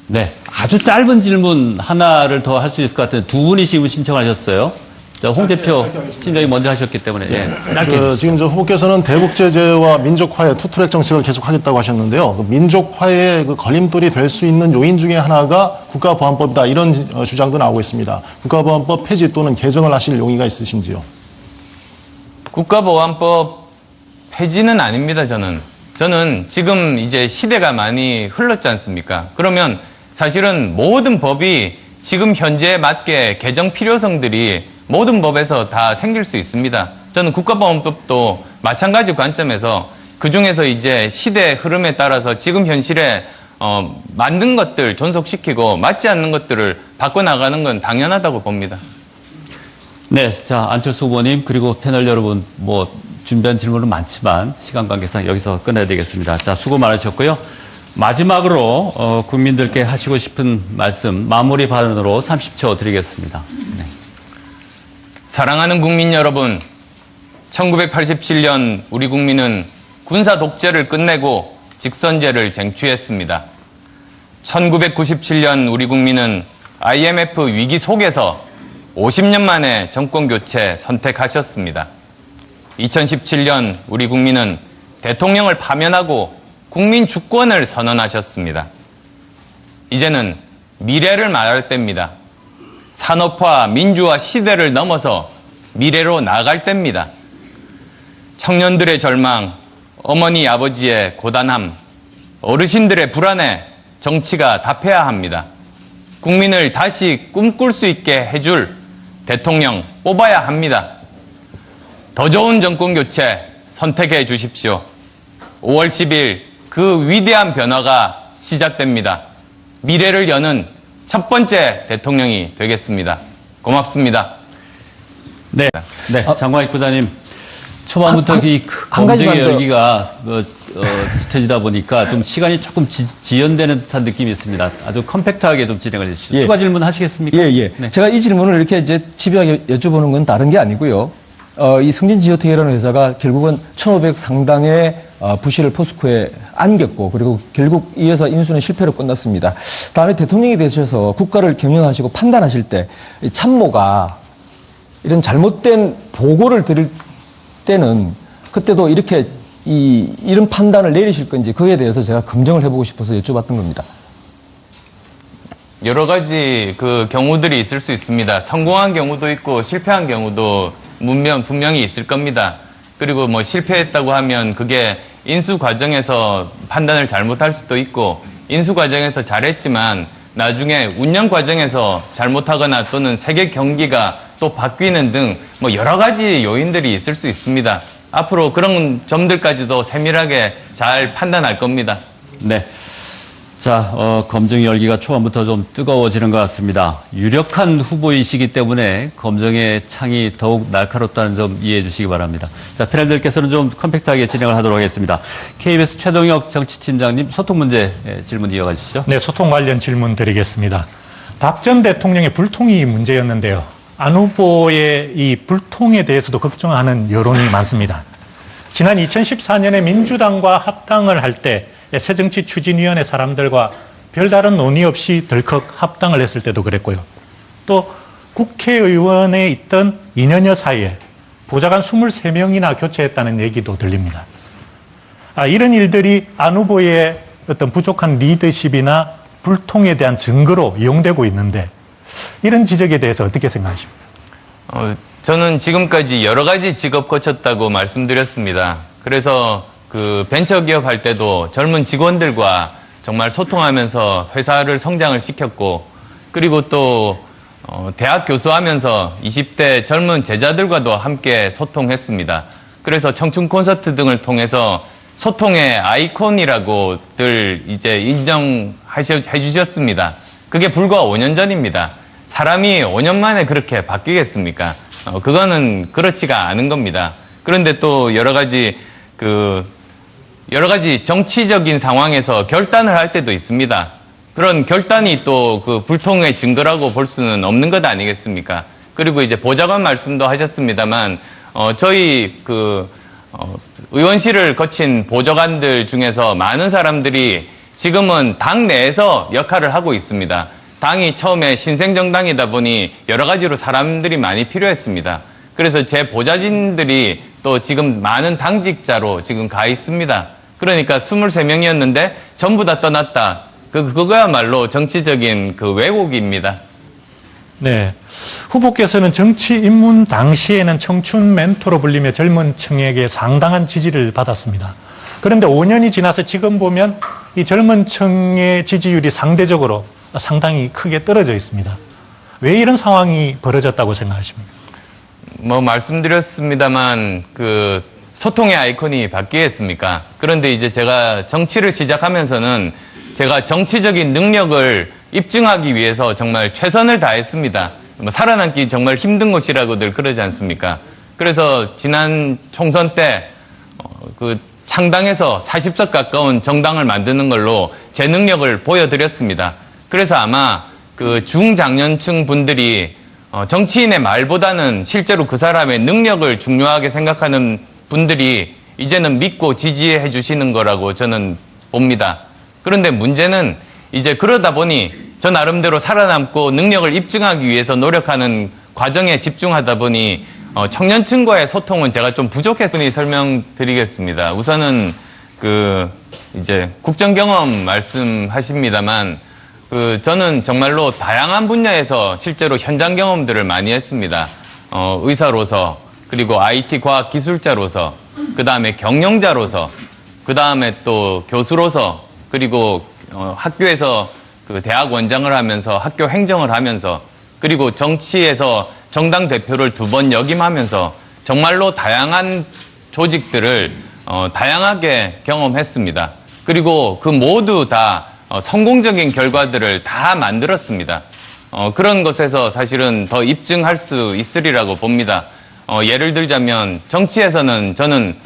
네, 아주 짧은 질문 하나를 더 할 수 있을 것 같은데 2분이 지금 신청하셨어요. 자, 홍 대표 팀장이 먼저 하셨기 때문에 짧게. 지금 후보께서는 대북 제재와 민족화의 투트랙 정책을 계속하겠다고 하셨는데요. 그 민족화의 그 걸림돌이 될 수 있는 요인 중에 하나가 국가보안법이다 이런 주장도 나오고 있습니다. 국가보안법 폐지 또는 개정을 하실 용의가 있으신지요? 국가보안법 폐지는 아닙니다. 저는 지금 이제 시대가 많이 흘렀지 않습니까? 그러면 사실은 모든 법이 지금 현재에 맞게 개정 필요성들이 모든 법에서 다 생길 수 있습니다. 저는 국가보안법도 마찬가지 관점에서 그중에서 이제 시대의 흐름에 따라서 지금 현실에 맞는 것들 존속시키고 맞지 않는 것들을 바꿔나가는 건 당연하다고 봅니다. 네, 자, 안철수 후보님 그리고 패널 여러분 준비한 질문은 많지만 시간 관계상 여기서 끝내야 되겠습니다. 자, 수고 많으셨고요. 마지막으로 국민들께 하시고 싶은 말씀 마무리 발언으로 30초 드리겠습니다. 네. 사랑하는 국민 여러분, 1987년 우리 국민은 군사 독재를 끝내고 직선제를 쟁취했습니다. 1997년 우리 국민은 IMF 위기 속에서 50년 만에 정권 교체 선택하셨습니다. 2017년 우리 국민은 대통령을 파면하고 국민 주권을 선언하셨습니다. 이제는 미래를 말할 때입니다. 산업화, 민주화 시대를 넘어서 미래로 나아갈 때입니다. 청년들의 절망, 어머니 아버지의 고단함, 어르신들의 불안에 정치가 답해야 합니다. 국민을 다시 꿈꿀 수 있게 해줄 대통령 뽑아야 합니다. 더 좋은 정권 교체 선택해 주십시오. 5월 10일 그 위대한 변화가 시작됩니다. 미래를 여는 첫 번째 대통령이 되겠습니다. 고맙습니다. 네, 장광익 부장님. 초반부터 이 한 가지만 검증의 더. 열기가 짙어지다 보니까 좀 시간이 조금 지연되는 듯한 느낌이 있습니다. 아주 컴팩트하게 좀 진행을 해주시죠. 예. 추가 질문 하시겠습니까? 예. 네. 제가 이 질문을 이렇게 이제 집요하게 여쭤보는 건 다른 게 아니고요. 이 승진지오텍이라는 회사가 결국은 1,500 상당의 부실을 포스코에 안겼고, 그리고 결국 이 회사 인수는 실패로 끝났습니다. 다음에 대통령이 되셔서 국가를 경영하시고 판단하실 때 이 참모가 이런 잘못된 보고를 드릴 때는 그때도 이렇게 이런 판단을 내리실 건지, 그에 대해서 제가 검증을 해보고 싶어서 여쭤봤던 겁니다. 여러 가지 그 경우들이 있을 수 있습니다. 성공한 경우도 있고 실패한 경우도 분명히 있을 겁니다. 그리고 뭐 실패했다고 하면 그게 인수 과정에서 판단을 잘못할 수도 있고, 인수 과정에서 잘했지만 나중에 운영 과정에서 잘못하거나 또는 세계 경기가 또 바뀌는 등 뭐 여러 가지 요인들이 있을 수 있습니다. 앞으로 그런 점들까지도 세밀하게 잘 판단할 겁니다. 네. 자, 검증 열기가 초반부터 좀 뜨거워지는 것 같습니다. 유력한 후보이시기 때문에 검증의 창이 더욱 날카롭다는 점 이해해 주시기 바랍니다. 자, 패널들께서는 좀 컴팩트하게 진행을 하도록 하겠습니다. KBS 최동혁 정치팀장님, 소통 문제 질문 이어가 주시죠. 네, 소통 관련 질문 드리겠습니다. 박 전 대통령의 불통이 문제였는데요. 안 후보의 이 불통에 대해서도 걱정하는 여론이 많습니다. 지난 2014년에 민주당과 합당을 할 때 새정치추진위원회 사람들과 별다른 논의 없이 덜컥 합당을 했을 때도 그랬고요. 또 국회의원에 있던 2년여 사이에 보좌관 23명이나 교체했다는 얘기도 들립니다. 이런 일들이 안 후보의 어떤 부족한 리더십이나 불통에 대한 증거로 이용되고 있는데, 이런 지적에 대해서 어떻게 생각하십니까? 저는 지금까지 여러 가지 직업 거쳤다고 말씀드렸습니다. 그래서 그 벤처기업 할 때도 젊은 직원들과 정말 소통하면서 회사를 성장을 시켰고, 그리고 또 대학 교수하면서 20대 젊은 제자들과도 함께 소통했습니다. 그래서 청춘 콘서트 등을 통해서 소통의 아이콘이라고들 이제 인정해 주셨습니다. 그게 불과 5년 전입니다. 사람이 5년 만에 그렇게 바뀌겠습니까? 그거는 그렇지가 않은 겁니다. 그런데 또 여러 가지 정치적인 상황에서 결단을 할 때도 있습니다. 그런 결단이 또 그 불통의 증거라고 볼 수는 없는 것 아니겠습니까? 그리고 이제 보좌관 말씀도 하셨습니다만, 저희 의원실을 거친 보좌관들 중에서 많은 사람들이 지금은 당 내에서 역할을 하고 있습니다. 당이 처음에 신생정당이다 보니 여러 가지로 사람들이 많이 필요했습니다. 그래서 제 보좌진들이 또 지금 많은 당직자로 지금 가 있습니다. 그러니까 23명이었는데 전부 다 떠났다. 그거야말로 정치적인 왜곡입니다. 네. 후보께서는 정치 입문 당시에는 청춘 멘토로 불리며 젊은 층에게 상당한 지지를 받았습니다. 그런데 5년이 지나서 지금 보면 이 젊은 층의 지지율이 상대적으로 상당히 크게 떨어져 있습니다. 왜 이런 상황이 벌어졌다고 생각하십니까? 말씀드렸습니다만 소통의 아이콘이 바뀌겠습니까? 그런데 이제 제가 정치를 시작하면서는 제가 정치적인 능력을 입증하기 위해서 정말 최선을 다했습니다. 살아남기 정말 힘든 곳이라고들 그러지 않습니까? 그래서 지난 총선 때 창당해서 40석 가까운 정당을 만드는 걸로 제 능력을 보여드렸습니다. 그래서 아마 중장년층 분들이 정치인의 말보다는 실제로 그 사람의 능력을 중요하게 생각하는 분들이 이제는 믿고 지지해 주시는 거라고 저는 봅니다. 그런데 문제는 이제 그러다 보니 저 나름대로 살아남고 능력을 입증하기 위해서 노력하는 과정에 집중하다 보니 청년층과의 소통은 제가 좀 부족했으니 설명드리겠습니다. 우선은 이제 국정 경험 말씀하십니다만 저는 정말로 다양한 분야에서 실제로 현장 경험들을 많이 했습니다. 의사로서, 그리고 IT 과학 기술자로서, 그 다음에 경영자로서, 그 다음에 또 교수로서, 그리고 학교에서 그 대학 원장을 하면서 학교 행정을 하면서, 그리고 정치에서 정당 대표를 2번 역임하면서 정말로 다양한 조직들을 다양하게 경험했습니다. 그리고 그 모두 다 성공적인 결과들을 다 만들었습니다. 그런 것에서 사실은 더 입증할 수 있으리라고 봅니다. 예를 들자면 정치에서는 저는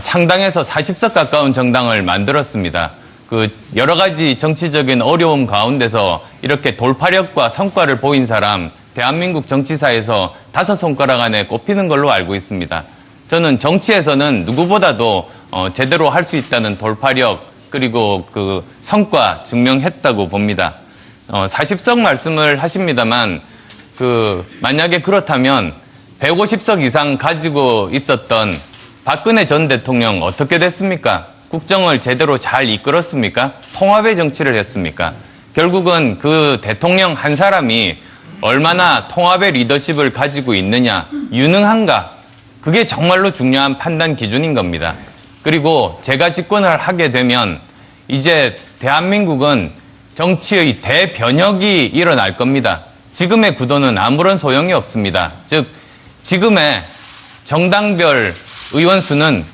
창당해서 40석 가까운 정당을 만들었습니다. 그 여러 가지 정치적인 어려움 가운데서 이렇게 돌파력과 성과를 보인 사람, 대한민국 정치사에서 5손가락 안에 꼽히는 걸로 알고 있습니다. 저는 정치에서는 누구보다도 제대로 할 수 있다는 돌파력, 그리고 그 성과 증명했다고 봅니다. 40석 말씀을 하십니다만, 만약에 그렇다면 150석 이상 가지고 있었던 박근혜 전 대통령 어떻게 됐습니까? 국정을 제대로 잘 이끌었습니까? 통합의 정치를 했습니까? 결국은 그 대통령 한 사람이 얼마나 통합의 리더십을 가지고 있느냐, 유능한가, 그게 정말로 중요한 판단 기준인 겁니다. 그리고 제가 집권을 하게 되면 이제 대한민국은 정치의 대변혁이 일어날 겁니다. 지금의 구도는 아무런 소용이 없습니다. 즉, 지금의 정당별 의원 수는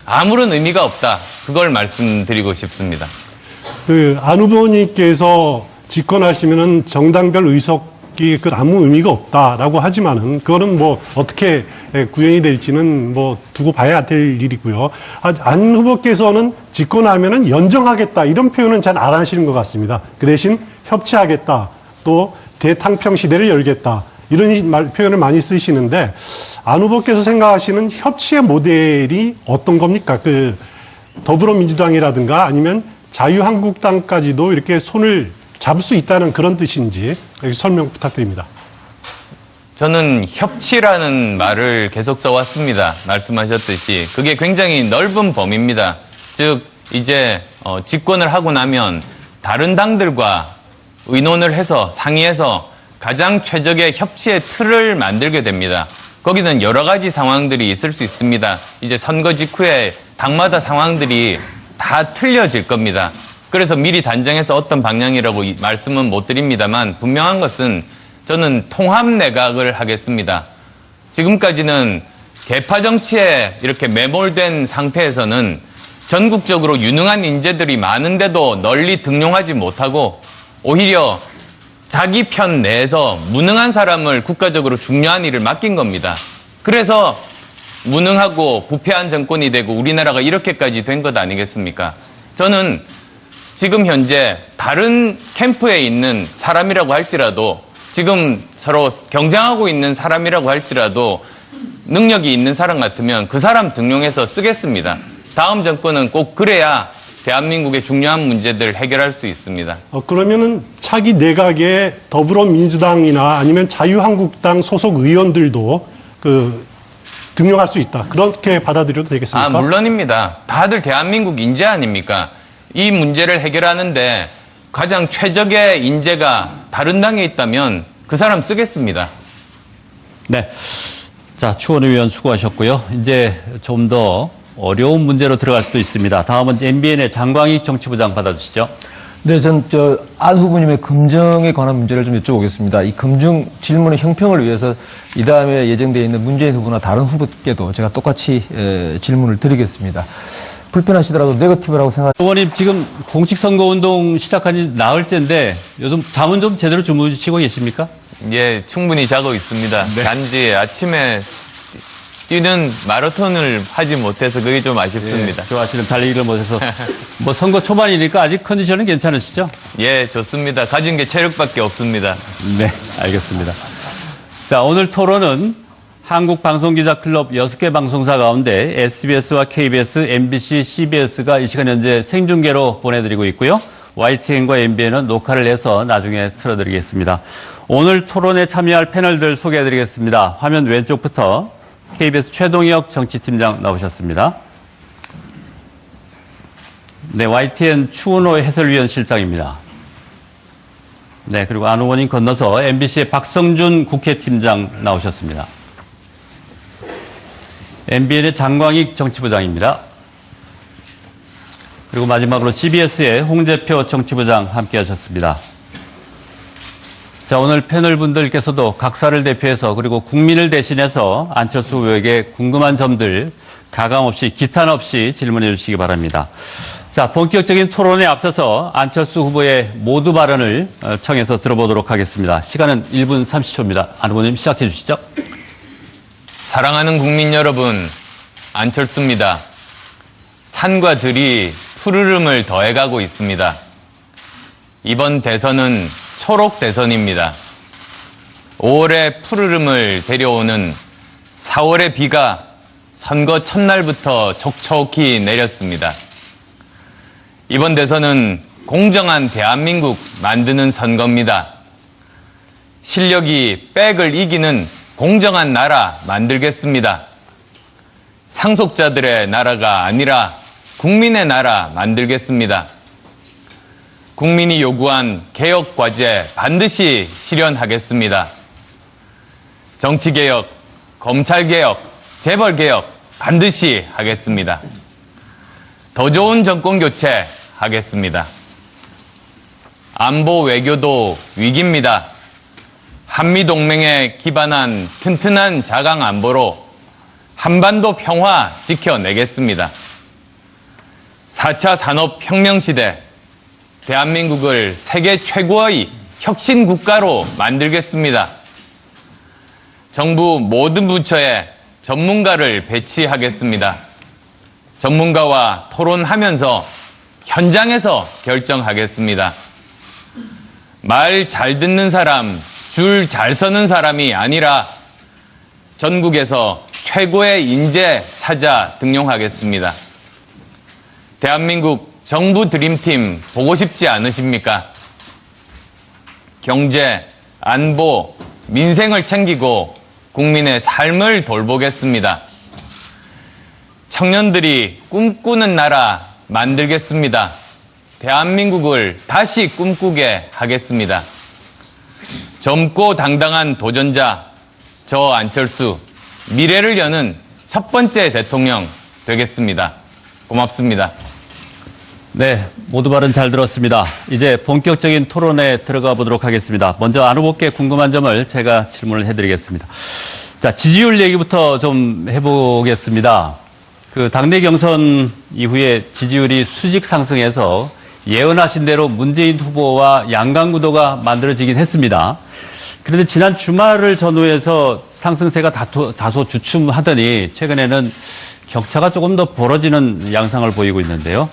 아무런 의미가 없다. 그걸 말씀드리고 싶습니다. 안 후보님께서 집권하시면은 정당별 의석이 아무 의미가 없다라고 하지만은 그거는 뭐 어떻게 구현이 될지는 뭐 두고 봐야 될 일이고요. 안 후보께서는 집권하면은 연정하겠다 이런 표현은 잘 안 하시는 것 같습니다. 그 대신 협치하겠다, 또 대탕평 시대를 열겠다 이런 표현을 많이 쓰시는데, 안 후보께서 생각하시는 협치의 모델이 어떤 겁니까? 더불어민주당이라든가 아니면 자유한국당까지도 이렇게 손을 잡을 수 있다는 그런 뜻인지 설명 부탁드립니다. 저는 협치라는 말을 계속 써왔습니다. 말씀하셨듯이. 그게 굉장히 넓은 범위입니다. 즉, 이제 집권을 하고 나면 다른 당들과 의논을 해서 상의해서 가장 최적의 협치의 틀을 만들게 됩니다. 거기는 여러 가지 상황들이 있을 수 있습니다. 이제 선거 직후에 당마다 상황들이 다 틀려질 겁니다. 그래서 미리 단정해서 어떤 방향이라고 말씀은 못 드립니다만, 분명한 것은 저는 통합 내각을 하겠습니다. 지금까지는 계파 정치에 이렇게 매몰된 상태에서는 전국적으로 유능한 인재들이 많은데도 널리 등용하지 못하고 오히려 자기 편 내에서 무능한 사람을 국가적으로 중요한 일을 맡긴 겁니다. 그래서 무능하고 부패한 정권이 되고 우리나라가 이렇게까지 된 것 아니겠습니까? 저는 지금 현재 다른 캠프에 있는 사람이라고 할지라도, 지금 서로 경쟁하고 있는 사람이라고 할지라도 능력이 있는 사람 같으면 그 사람 등용해서 쓰겠습니다. 다음 정권은 꼭 그래야 대한민국의 중요한 문제들 해결할 수 있습니다. 그러면은 차기 내각에 더불어민주당이나 아니면 자유한국당 소속 의원들도 등용할 수 있다. 그렇게 받아들여도 되겠습니까? 물론입니다. 다들 대한민국 인재 아닙니까? 이 문제를 해결하는데 가장 최적의 인재가 다른 당에 있다면 그 사람 쓰겠습니다. 네. 자, 추원의 위원 수고하셨고요. 이제 좀 더 어려운 문제로 들어갈 수도 있습니다. 다음은 MBN의 장광익 정치부장 받아주시죠. 네, 안 후보님의 금정에 관한 문제를 좀 여쭤보겠습니다. 이 금중 질문의 형평을 위해서 이 다음에 예정되어 있는 문재인 후보나 다른 후보께도 제가 똑같이 질문을 드리겠습니다. 불편하시더라도 네거티브라고 의원님 지금 공식 선거운동 시작한 지 나흘째인데 요즘 잠은 좀 제대로 주무시고 계십니까? 예, 충분히 자고 있습니다. 네. 단지 아침에 뛰는 마라톤을 하지 못해서 그게 좀 아쉽습니다. 예, 좋아하시는 달리기를 못해서 뭐 선거 초반이니까 아직 컨디션은 괜찮으시죠? 예, 좋습니다. 가진 게 체력밖에 없습니다. 네, 알겠습니다. 자, 오늘 토론은 한국방송기자클럽 6개 방송사 가운데 SBS와 KBS, MBC, CBS가 이 시간 현재 생중계로 보내드리고 있고요. YTN과 MBN은 녹화를 해서 나중에 틀어드리겠습니다. 오늘 토론에 참여할 패널들 소개해드리겠습니다. 화면 왼쪽부터 KBS 최동혁 정치팀장 나오셨습니다. 네, YTN 추은호 해설위원 실장입니다. 네, 그리고 안 의원님 건너서 MBC의 박성준 국회팀장 나오셨습니다. MBN의 장광익 정치부장입니다. 그리고 마지막으로 CBS의 홍재표 정치부장 함께하셨습니다. 자, 오늘 패널 분들께서도 각사를 대표해서 그리고 국민을 대신해서 안철수 후보에게 궁금한 점들 가감 없이 기탄 없이 질문해 주시기 바랍니다. 자, 본격적인 토론에 앞서서 안철수 후보의 모두 발언을 청해서 들어보도록 하겠습니다. 시간은 1분 30초입니다. 안 후보님 시작해 주시죠. 사랑하는 국민 여러분, 안철수입니다. 산과 들이 푸르름을 더해가고 있습니다. 이번 대선은 초록 대선입니다. 5월의 푸르름을 데려오는 4월의 비가 선거 첫날부터 촉촉히 내렸습니다. 이번 대선은 공정한 대한민국 만드는 선거입니다. 실력이 백을 이기는 공정한 나라 만들겠습니다. 상속자들의 나라가 아니라 국민의 나라 만들겠습니다. 국민이 요구한 개혁 과제 반드시 실현하겠습니다. 정치개혁, 검찰개혁, 재벌개혁 반드시 하겠습니다. 더 좋은 정권교체 하겠습니다. 안보 외교도 위기입니다. 한미동맹에 기반한 튼튼한 자강 안보로 한반도 평화 지켜내겠습니다. 4차 산업혁명 시대, 대한민국을 세계 최고의 혁신 국가로 만들겠습니다. 정부 모든 부처에 전문가를 배치하겠습니다. 전문가와 토론하면서 현장에서 결정하겠습니다. 말 잘 듣는 사람, 줄 잘 서는 사람이 아니라 전국에서 최고의 인재 찾아 등용하겠습니다. 대한민국 정부 드림팀 보고 싶지 않으십니까? 경제, 안보, 민생을 챙기고 국민의 삶을 돌보겠습니다. 청년들이 꿈꾸는 나라 만들겠습니다. 대한민국을 다시 꿈꾸게 하겠습니다. 젊고 당당한 도전자, 저 안철수, 미래를 여는 첫 번째 대통령 되겠습니다. 고맙습니다. 네, 모두 발언 잘 들었습니다. 이제 본격적인 토론에 들어가 보도록 하겠습니다. 먼저 안 후보께 궁금한 점을 제가 질문을 해드리겠습니다. 자, 지지율 얘기부터 좀 해보겠습니다. 그 당내 경선 이후에 지지율이 수직 상승해서 예언하신 대로 문재인 후보와 양강 구도가 만들어지긴 했습니다. 그런데 지난 주말을 전후해서 상승세가 다소 주춤하더니 최근에는 격차가 조금 더 벌어지는 양상을 보이고 있는데요.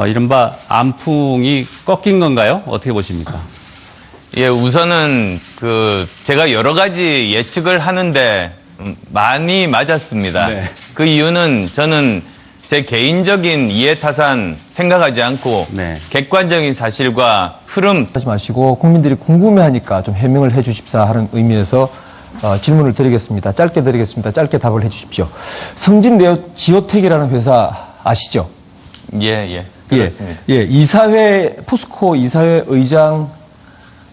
이른바 안풍이 꺾인 건가요? 어떻게 보십니까? 예, 우선은 제가 여러 가지 예측을 하는데 많이 맞았습니다. 네. 그 이유는 저는 제 개인적인 이해타산 생각하지 않고 네. 객관적인 사실과 흐름 하지 마시고 국민들이 궁금해하니까 좀 해명을 해 주십사 하는 의미에서 질문을 드리겠습니다. 짧게 드리겠습니다. 짧게 답을 해 주십시오. 성진네오 지오텍이라는 회사 아시죠? 예, 그렇습니다. 예, 이사회, 포스코 이사회 의장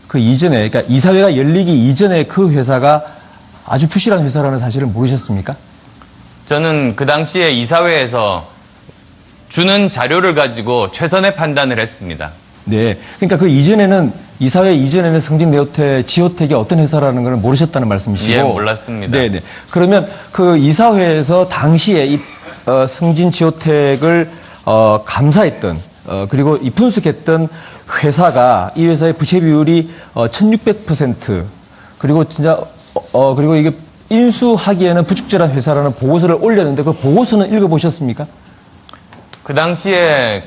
그 이전에, 그러니까 이사회가 열리기 이전에 그 회사가 아주 부실한 회사라는 사실을 모르셨습니까? 저는 그 당시에 이사회에서 주는 자료를 가지고 최선의 판단을 했습니다. 네. 그러니까 그 이전에는, 이사회 이전에는 지오텍이 어떤 회사라는 걸 모르셨다는 말씀이시고. 예, 몰랐습니다. 네네. 그러면 그 이사회에서 당시에 이 성진 지오텍을 감사했던, 그리고 이 분석했던 회사가 이 회사의 부채 비율이 1600%, 그리고 진짜, 그리고 이게 인수하기에는 부적절한 회사라는 보고서를 올렸는데 그 보고서는 읽어보셨습니까? 그 당시에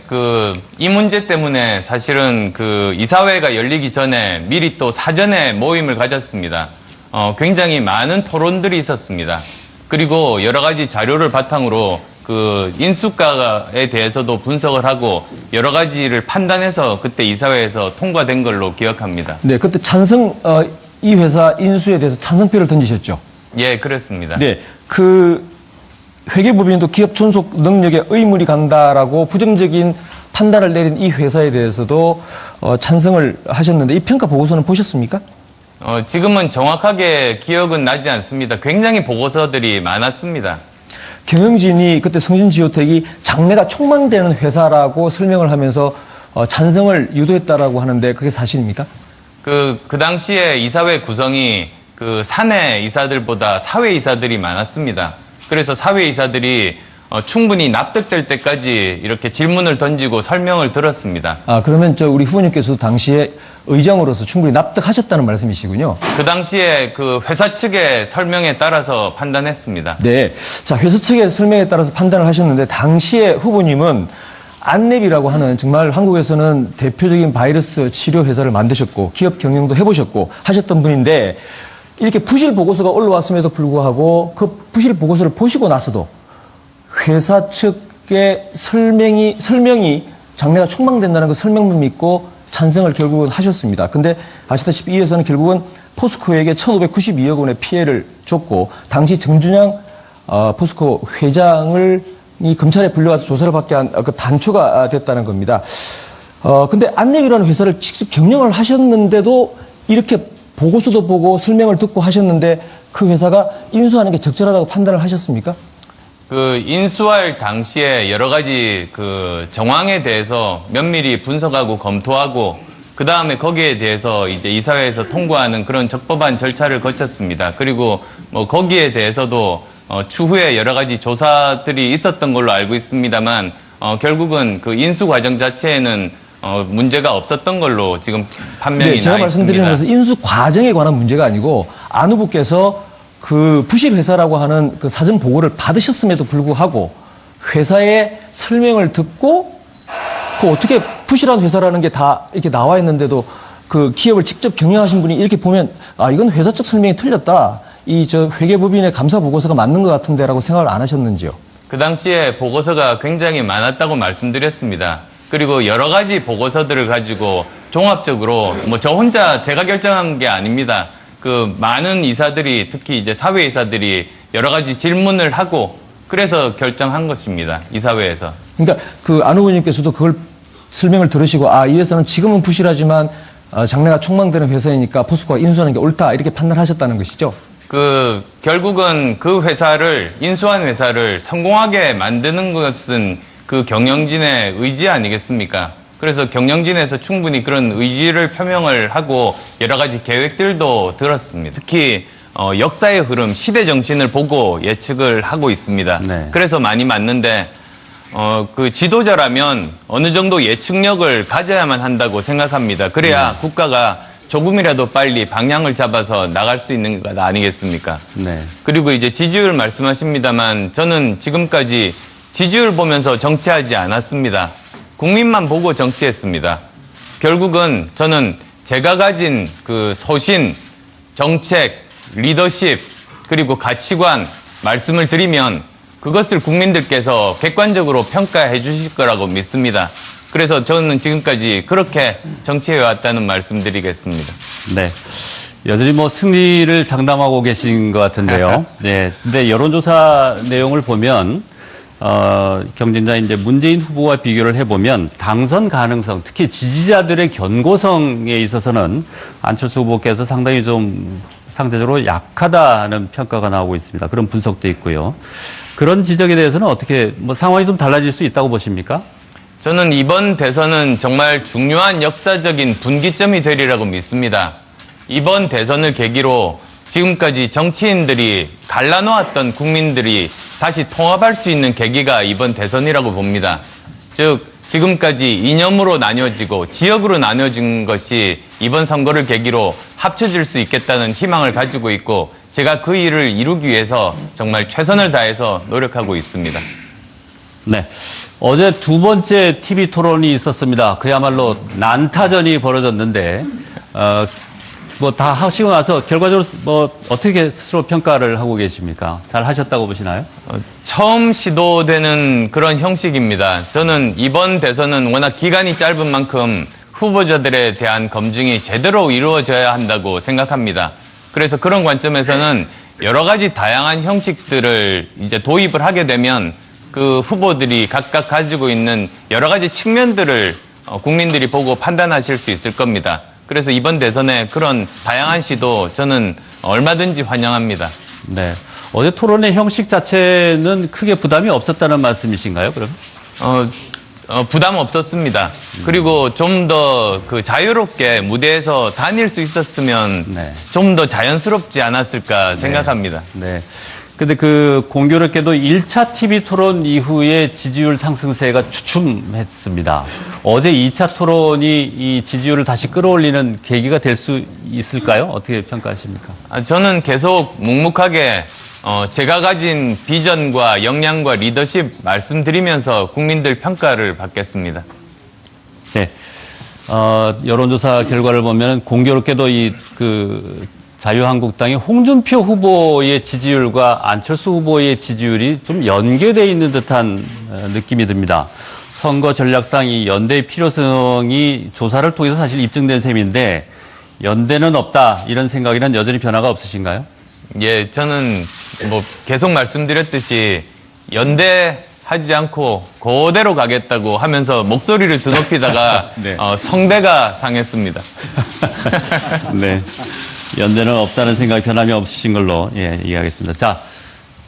이 문제 때문에 사실은 이사회가 열리기 전에 미리 또 사전에 모임을 가졌습니다. 굉장히 많은 토론들이 있었습니다. 그리고 여러 가지 자료를 바탕으로 인수가에 대해서도 분석을 하고 여러 가지를 판단해서 그때 이사회에서 통과된 걸로 기억합니다. 네, 그때 이 회사 인수에 대해서 찬성표를 던지셨죠? 예, 그렇습니다. 네, 회계법인도 기업 존속 능력에 의문이 간다라고 부정적인 판단을 내린 이 회사에 대해서도 찬성을 하셨는데 이 평가 보고서는 보셨습니까? 지금은 정확하게 기억은 나지 않습니다. 굉장히 보고서들이 많았습니다. 경영진이 그때 성진지오텍이 장래가 촉망되는 회사라고 설명을 하면서 찬성을 유도했다라고 하는데 그게 사실입니까? 그 당시에 이사회 구성이 그 사내 이사들보다 사회 이사들이 많았습니다. 그래서 사회 이사들이 충분히 납득될 때까지 이렇게 질문을 던지고 설명을 들었습니다. 그러면 우리 후보님께서도 당시에 의장으로서 충분히 납득하셨다는 말씀이시군요. 그 당시에 그 회사 측의 설명에 따라서 판단했습니다. 네. 자, 회사 측의 설명에 따라서 판단을 하셨는데 당시에 후보님은 안랩이라고 하는 정말 한국에서는 대표적인 바이러스 치료 회사를 만드셨고 기업 경영도 해보셨고 하셨던 분인데 이렇게 부실 보고서가 올라왔음에도 불구하고 그 부실 보고서를 보시고 나서도 회사 측의 설명이 장래가 촉망된다는 그 설명만 믿고 찬성을 결국은 하셨습니다. 근데 아시다시피 이 회사는 결국은 포스코에게 1,592억 원의 피해를 줬고 당시 정준양 포스코 회장을 이 검찰에 불려가서 조사를 받게 한 그 단초가 됐다는 겁니다. 근데 안랩이라는 회사를 직접 경영을 하셨는데도 이렇게 보고서도 보고 설명을 듣고 하셨는데 그 회사가 인수하는 게 적절하다고 판단을 하셨습니까? 그 인수할 당시에 여러 가지 그 정황에 대해서 면밀히 분석하고 검토하고 그 다음에 거기에 대해서 이제 이사회에서 통과하는 그런 적법한 절차를 거쳤습니다. 그리고 뭐 거기에 대해서도 추후에 여러 가지 조사들이 있었던 걸로 알고 있습니다만 결국은 그 인수 과정 자체에는 문제가 없었던 걸로 지금 판명이 네, 제가 나 있습니다. 말씀드리는 것은 인수 과정에 관한 문제가 아니고 안 후보께서 그 부실 회사라고 하는 그 사전 보고를 받으셨음에도 불구하고 회사의 설명을 듣고 그 어떻게 부실한 회사라는 게 다 이렇게 나와 있는데도 그 기업을 직접 경영하신 분이 이렇게 보면 이건 회사 쪽 설명이 틀렸다. 회계법인의 감사 보고서가 맞는 것 같은데라고 생각을 안 하셨는지요? 그 당시에 보고서가 굉장히 많았다고 말씀드렸습니다. 그리고 여러 가지 보고서들을 가지고 종합적으로 뭐 저 혼자 제가 결정한 게 아닙니다. 그 많은 이사들이 특히 이제 사회 이사들이 여러 가지 질문을 하고 그래서 결정한 것입니다. 이사회에서. 그러니까 그 안 후보님께서도 그걸 설명을 들으시고 이 회사는 지금은 부실하지만 장래가 촉망되는 회사이니까 포스코가 인수하는 게 옳다 이렇게 판단하셨다는 것이죠? 결국은 그 회사를 인수한 회사를 성공하게 만드는 것은 그 경영진의 의지 아니겠습니까? 그래서 경영진에서 충분히 그런 의지를 표명을 하고 여러 가지 계획들도 들었습니다. 특히 역사의 흐름, 시대 정신을 보고 예측을 하고 있습니다. 네. 그래서 많이 맞는데 그 지도자라면 어느 정도 예측력을 가져야만 한다고 생각합니다. 그래야 국가가 조금이라도 빨리 방향을 잡아서 나갈 수 있는 것 아니겠습니까? 네. 그리고 이제 지지율 말씀하십니다만 저는 지금까지 지지율 보면서 정치하지 않았습니다. 국민만 보고 정치했습니다. 결국은 저는 제가 가진 그 소신, 정책, 리더십, 그리고 가치관 말씀을 드리면 그것을 국민들께서 객관적으로 평가해 주실 거라고 믿습니다. 그래서 저는 지금까지 그렇게 정치해 왔다는 말씀드리겠습니다. 네. 여전히 뭐 승리를 장담하고 계신 것 같은데요. 네. 근데 여론조사 내용을 보면, 경쟁자 이제 문재인 후보와 비교를 해보면 당선 가능성, 특히 지지자들의 견고성에 있어서는 안철수 후보께서 상당히 좀 상대적으로 약하다는 평가가 나오고 있습니다. 그런 분석도 있고요. 그런 지적에 대해서는 어떻게 뭐 상황이 좀 달라질 수 있다고 보십니까? 저는 이번 대선은 정말 중요한 역사적인 분기점이 되리라고 믿습니다. 이번 대선을 계기로 지금까지 정치인들이 갈라놓았던 국민들이 다시 통합할 수 있는 계기가 이번 대선이라고 봅니다. 즉 지금까지 이념으로 나뉘어지고 지역으로 나뉘어진 것이 이번 선거를 계기로 합쳐질 수 있겠다는 희망을 가지고 있고 제가 그 일을 이루기 위해서 정말 최선을 다해서 노력하고 있습니다. 네. 어제 두 번째 TV 토론이 있었습니다. 그야말로 난타전이 벌어졌는데, 뭐 다 하시고 나서 결과적으로 뭐 어떻게 스스로 평가를 하고 계십니까? 잘 하셨다고 보시나요? 처음 시도되는 그런 형식입니다. 저는 이번 대선은 워낙 기간이 짧은 만큼 후보자들에 대한 검증이 제대로 이루어져야 한다고 생각합니다. 그래서 그런 관점에서는 여러 가지 다양한 형식들을 이제 도입을 하게 되면 그 후보들이 각각 가지고 있는 여러 가지 측면들을 국민들이 보고 판단하실 수 있을 겁니다. 그래서 이번 대선에 그런 다양한 시도 저는 얼마든지 환영합니다. 네. 어제 토론의 형식 자체는 크게 부담이 없었다는 말씀이신가요, 그럼? 부담 없었습니다. 그리고 좀 더 그 자유롭게 무대에서 다닐 수 있었으면 네. 좀 더 자연스럽지 않았을까 생각합니다. 네. 근데 그 공교롭게도 1차 TV 토론 이후에 지지율 상승세가 주춤했습니다. 어제 2차 토론이 이 지지율을 다시 끌어올리는 계기가 될 수 있을까요? 어떻게 평가하십니까? 저는 계속 묵묵하게 제가 가진 비전과 역량과 리더십 말씀드리면서 국민들 평가를 받겠습니다. 네. 여론조사 결과를 보면 공교롭게도 자유한국당의 홍준표 후보의 지지율과 안철수 후보의 지지율이 좀 연계되어 있는 듯한 느낌이 듭니다. 선거 전략상 이 연대의 필요성이 조사를 통해서 사실 입증된 셈인데 연대는 없다 이런 생각이란 여전히 변화가 없으신가요? 예, 저는 뭐 계속 말씀드렸듯이 연대하지 않고 그대로 가겠다고 하면서 목소리를 드높이다가 네. 성대가 상했습니다. 네. 연대는 없다는 생각이 변함이 없으신 걸로 이해하겠습니다. 자,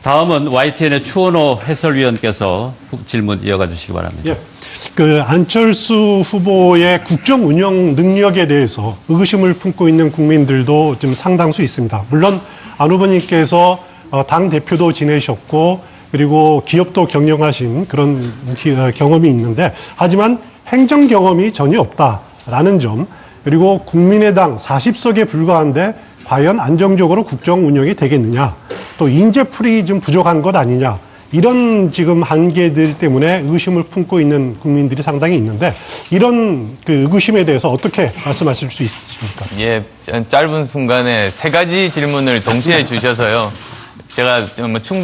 다음은 YTN의 추원호 해설위원께서 질문 이어가 주시기 바랍니다. 예. 그 안철수 후보의 국정 운영 능력에 대해서 의구심을 품고 있는 국민들도 좀 상당수 있습니다. 물론 안 후보님께서 당 대표도 지내셨고 그리고 기업도 경영하신 그런 경험이 있는데 하지만 행정 경험이 전혀 없다라는 점 그리고 국민의당 40석에 불과한데 과연 안정적으로 국정 운영이 되겠느냐 또 인재풀이 좀 부족한 것 아니냐 이런 지금 한계들 때문에 의구심을 품고 있는 국민들이 상당히 있는데 이런 그 의구심에 대해서 어떻게 말씀하실 수 있으십니까? 예, 짧은 순간에 세 가지 질문을 동시에 주셔서요. 제가 좀 충분히